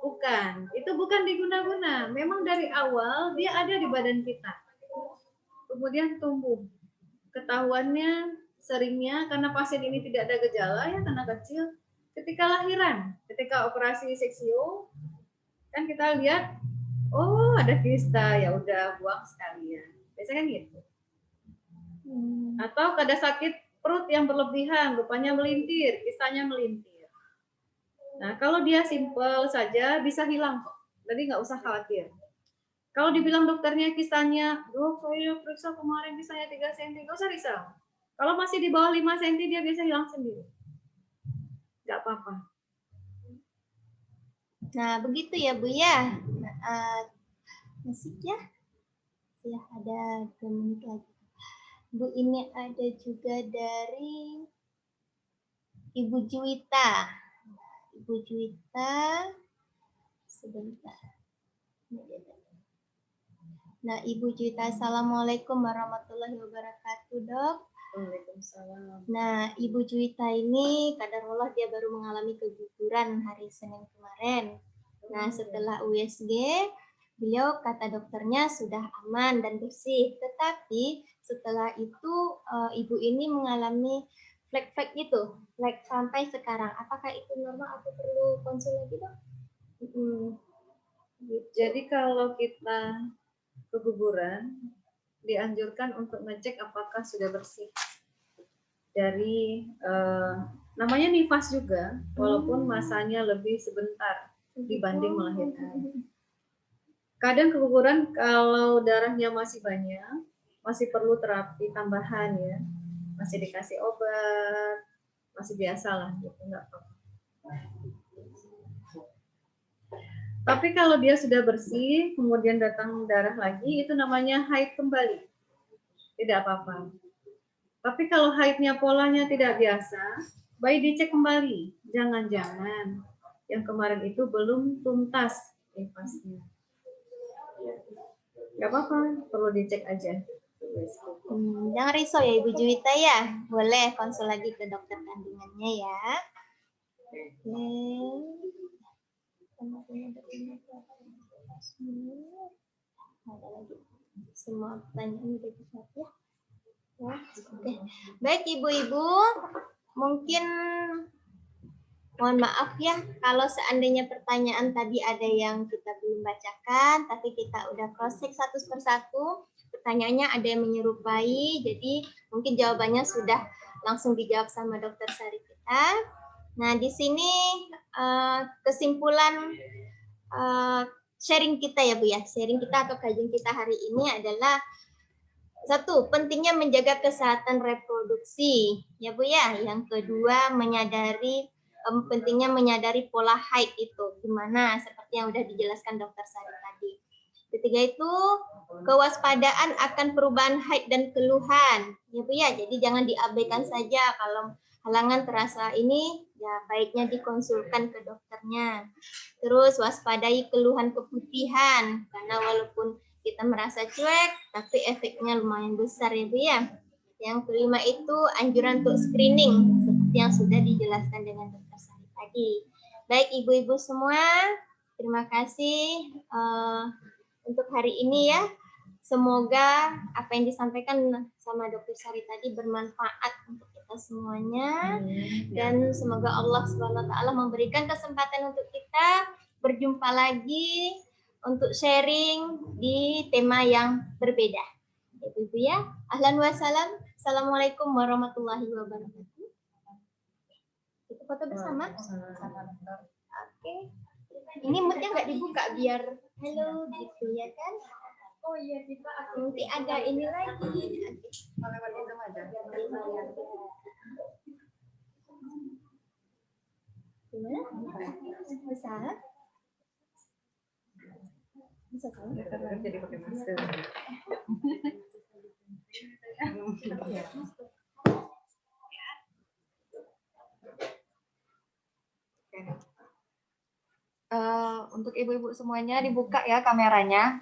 Bukan, itu bukan diguna-guna. Memang dari awal dia ada di badan kita. Kemudian tumbuh. Ketahuannya seringnya karena pasien ini tidak ada gejala ya karena kecil. Ketika lahiran, ketika operasi seksio, kan kita lihat, oh ada kista, ya udah buang sekalian. Biasanya kan gitu. Atau ada sakit perut yang berlebihan, rupanya melintir, kistanya melintir. Nah, kalau dia simpel saja bisa hilang kok. Jadi nggak usah khawatir. Kalau dibilang dokternya kistanya, dok saya periksa kemarin kistanya 3 cm, nggak usah risau. Kalau masih di bawah 5 cm dia bisa hilang sendiri. Nggak apa-apa. Nah, begitu ya Bu ya. Masih ya? Ya, ada 2 menit lagi. Bu, ini ada juga dari Ibu Juwita. Ibu Juwita, sebentar. Nah, Ibu Juwita, Assalamualaikum warahmatullahi wabarakatuh, dok. Waalaikumsalam. Nah, Ibu Juwita ini qadarullah dia baru mengalami keguguran hari Senin kemarin. Nah, setelah USG, beliau kata dokternya sudah aman dan bersih. Tetapi setelah itu ibu ini mengalami flek-flek itu, flek sampai sekarang. Apakah itu normal atau perlu konsul lagi, dok? Jadi kalau kita keguguran, dianjurkan untuk ngecek apakah sudah bersih. Dari namanya nifas juga, walaupun masanya lebih sebentar dibanding melahirkan. Kadang keguguran kalau darahnya masih banyak, masih perlu terapi tambahan ya, masih dikasih obat, masih biasalah gitu, nggak apa-apa. Tapi kalau dia sudah bersih, kemudian datang darah lagi, itu namanya haid kembali. Tidak apa-apa. Tapi kalau haidnya polanya tidak biasa, baik dicek kembali. Jangan-jangan yang kemarin itu belum tuntas nifasnya. Nggak apa-apa, perlu dicek aja. Jangan risau ya Ibu Juwita ya. Boleh konsul lagi ke dokter kandungannya ya. Oke. Ada lagi. Semua pertanyaan udah dijawab ya. Oke. Baik ibu-ibu, mungkin mohon maaf ya kalau seandainya pertanyaan tadi ada yang kita belum bacakan, tapi kita udah cross check satu persatu. Pertanyaannya ada yang menyerupai, jadi mungkin jawabannya sudah langsung dijawab sama dokter Sari kita. Nah, di sini kesimpulan sharing kita ya Bu ya. Sharing kita atau kajian kita hari ini adalah satu, pentingnya menjaga kesehatan reproduksi ya Bu ya. Yang kedua, pentingnya menyadari pola haid itu gimana seperti yang udah dijelaskan dokter Sari tadi. Ketiga itu kewaspadaan akan perubahan haid dan keluhan ya Bu ya. Jadi jangan diabaikan saja kalau halangan terasa ini, ya baiknya dikonsulkan ke dokternya. Terus waspadai keluhan keputihan, karena walaupun kita merasa cuek, tapi efeknya lumayan besar ya Bu ya. Yang kelima itu anjuran untuk screening, seperti yang sudah dijelaskan dengan dokter Sari tadi. Baik ibu-ibu semua, terima kasih untuk hari ini ya. Semoga apa yang disampaikan sama dokter Sari tadi bermanfaat untuk kita semuanya, dan semoga Allah Subhanahu wa taala memberikan kesempatan untuk kita berjumpa lagi untuk sharing di tema yang berbeda. Ibu ya, ahlan wa salam. Assalamualaikum warahmatullahi wabarakatuh. Kita foto bersama. Oke. Ini moodnya nggak dibuka biar halo gitu ya kan? Oh iya kita nanti ada ini lagi. Gimana? Bisa? Bisa kan? Jadi pakai masker. Untuk ibu-ibu semuanya dibuka ya kameranya.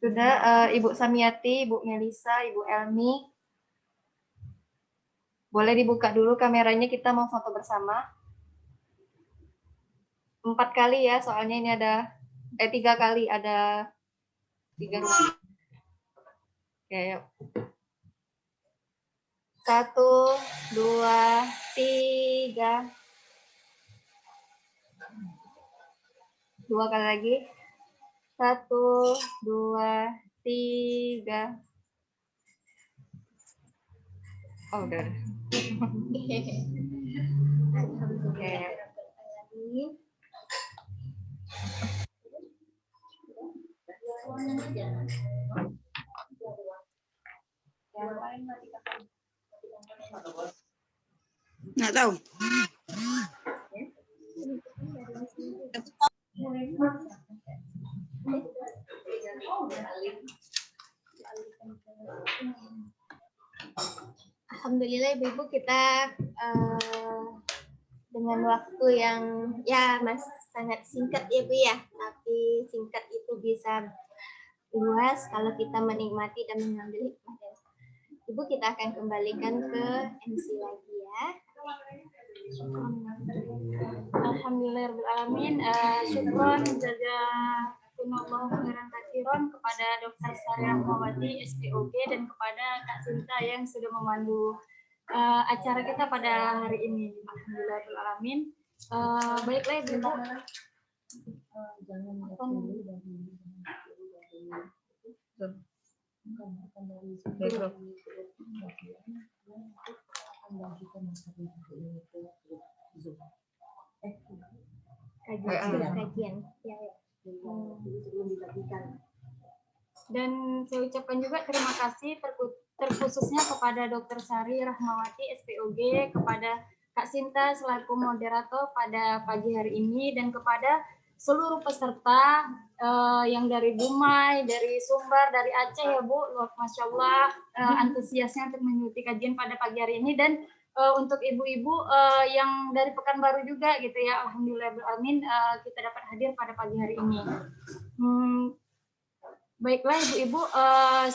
Sudah, Ibu Samiati, Ibu Melisa, Ibu Elmi. Boleh dibuka dulu kameranya, kita mau foto bersama. 4 kali ya, soalnya ini ada 3 kali, ada 3 ruang. Oke, yuk. 1, 2, 3. 2 kali lagi. 1, 2, 3. Oh, udah. Oke. Nggak tahu. Alhamdulillah Ibu-ibu kita dengan waktu yang ya sangat singkat ya Bu ya, tapi singkat itu bisa luas kalau kita menikmati dan mengambil hikmah. Ibu kita akan kembalikan ke MC lagi ya. Alhamdulillahirrahmanirrahim. Syukron jazakumullah khairan katsiran kepada Dr. Sari Rahmawati SPOG dan kepada Kak Sinta yang sudah memandu acara kita pada hari ini. Alhamdulillahirrahmanirrahim. Baiklah Ibu. Kajian. Ya. Dan saya ucapkan juga terima kasih terkhususnya kepada Dr. Sari Rahmawati SPOG, kepada Kak Sinta selaku moderator pada pagi hari ini, dan kepada seluruh peserta yang dari Dumai, dari Sumbar, dari Aceh ya Bu, Masya Allah antusiasnya untuk mengikuti kajian pada pagi hari ini, dan untuk ibu-ibu yang dari Pekanbaru juga gitu ya, alhamdulillah kita dapat hadir pada pagi hari ini. Baiklah ibu-ibu,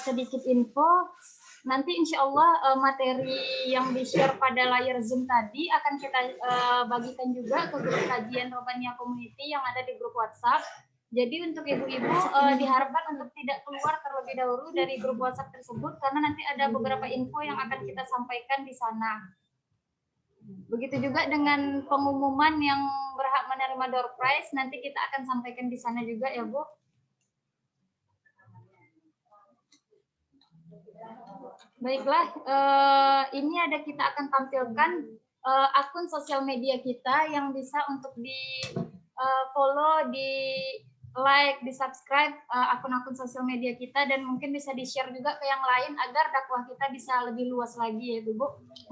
sedikit info. Nanti insya Allah materi yang di-share pada layar Zoom tadi akan kita bagikan juga ke grup kajian Robania Community yang ada di grup WhatsApp. Jadi untuk ibu-ibu diharapkan untuk tidak keluar terlebih dahulu dari grup WhatsApp tersebut, karena nanti ada beberapa info yang akan kita sampaikan di sana. Begitu juga dengan pengumuman yang berhak menerima door prize, nanti kita akan sampaikan di sana juga ya Bu. Baiklah, ini kita akan tampilkan akun sosial media kita yang bisa untuk di follow, di like, di subscribe akun-akun sosial media kita, dan mungkin bisa di share juga ke yang lain agar dakwah kita bisa lebih luas lagi ya Bu.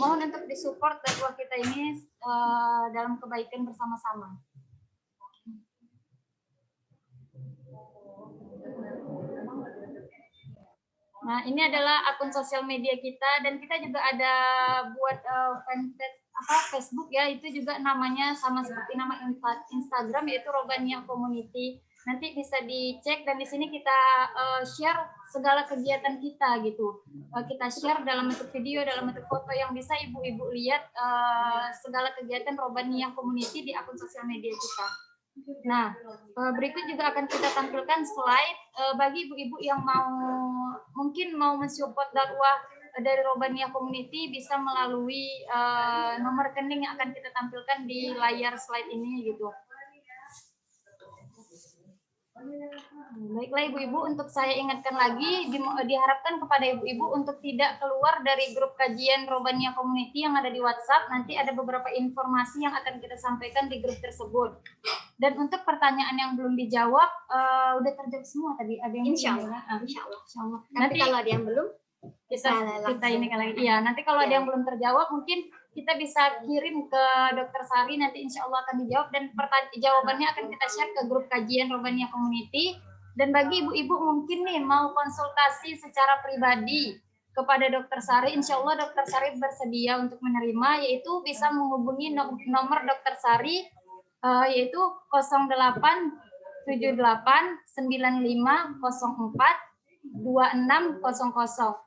Mohon untuk disupport dakwah kita ini dalam kebaikan bersama-sama. Nah, ini adalah akun sosial media kita, dan kita juga ada buat fanpage Facebook ya, itu juga namanya sama seperti nama Instagram, yaitu Robania Community. Nanti bisa dicek, dan di sini kita share segala kegiatan kita gitu. Kita share dalam bentuk video, dalam bentuk foto yang bisa ibu-ibu lihat segala kegiatan Robania Community di akun sosial media kita. Nah, berikut juga akan kita tampilkan slide bagi ibu-ibu yang mungkin mau mensupport dakwah dari Robania Community, bisa melalui nomor rekening yang akan kita tampilkan di layar slide ini gitu. Baiklah ibu-ibu, untuk saya ingatkan lagi, diharapkan kepada ibu-ibu untuk tidak keluar dari grup kajian Robania Community yang ada di WhatsApp. Nanti ada beberapa informasi yang akan kita sampaikan di grup tersebut. Dan untuk pertanyaan yang belum dijawab, udah terjawab semua tadi. Ada yang Insya Allah. Nanti kalau ada yang belum, kita ini kali. Iya, nanti kalau ada yang belum terjawab, mungkin kita bisa kirim ke Dr. Sari, nanti insya Allah akan dijawab, dan jawabannya akan kita share ke grup kajian Robania Community. Dan bagi ibu-ibu mungkin nih mau konsultasi secara pribadi kepada Dr. Sari, insya Allah Dr. Sari bersedia untuk menerima, yaitu bisa menghubungi nomor Dr. Sari, yaitu 08 2600.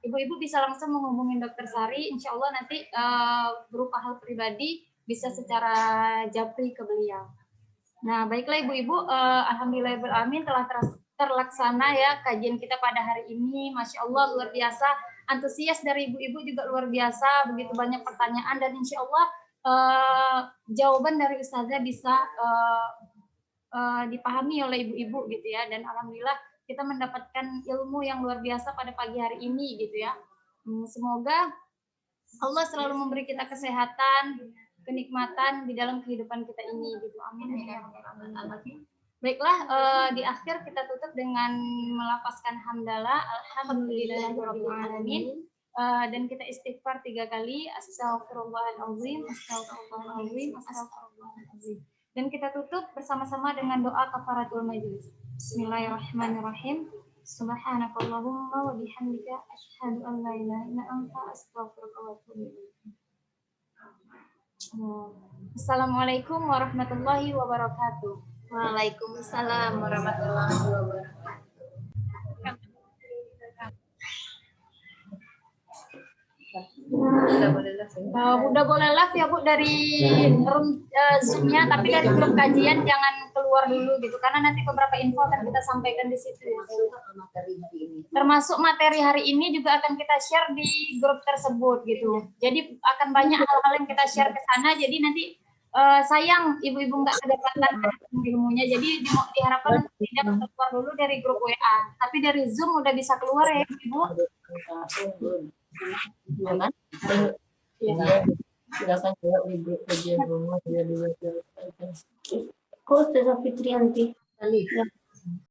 Ibu-ibu bisa langsung menghubungi Dokter Sari, insya Allah nanti berupa hal pribadi bisa secara japri ke beliau. Nah, baiklah ibu-ibu, alhamdulillahirrahmanirrahim telah terlaksana ya kajian kita pada hari ini. Masya Allah luar biasa, antusias dari ibu-ibu juga luar biasa, begitu banyak pertanyaan dan insya Allah jawaban dari Ustazah bisa dipahami oleh ibu-ibu gitu ya, dan alhamdulillah kita mendapatkan ilmu yang luar biasa pada pagi hari ini gitu ya. Semoga Allah selalu memberi kita kesehatan, kenikmatan di dalam kehidupan kita ini gitu. Amin. Baiklah, di akhir kita tutup dengan melafazkan hamdalah, alhamdulillahirabbil alamin. Dan kita istighfar 3 kali, astagfirullahaladzim, astagfirullahaladzim, astagfirullahaladzim. Dan kita tutup bersama-sama dengan doa kafaratul majelis. Bismillahirrahmanirrahim. Subhanakallahumma wa bihamdika asyhadu an la ilaha illa anta astaghfiruka wa atubu ilaik. Assalamualaikum warahmatullahi wabarakatuh. Waalaikumsalam warahmatullahi wabarakatuh. Udah boleh live ya Bu dari room Zoom-nya, tapi dari grup kajian jangan keluar dulu gitu karena nanti beberapa info akan kita sampaikan di situ. Termasuk materi hari ini juga akan kita share di grup tersebut gitu. Jadi akan banyak hal-hal yang kita share ke sana. Jadi nanti sayang ibu-ibu nggak kedapatan ilmunya. Jadi diharapkan tidak keluar dulu dari grup WA. Tapi dari Zoom udah bisa keluar ya Ibu. Silakan jawab di grup kajian rumah. Kok Ustazah Fitrianti?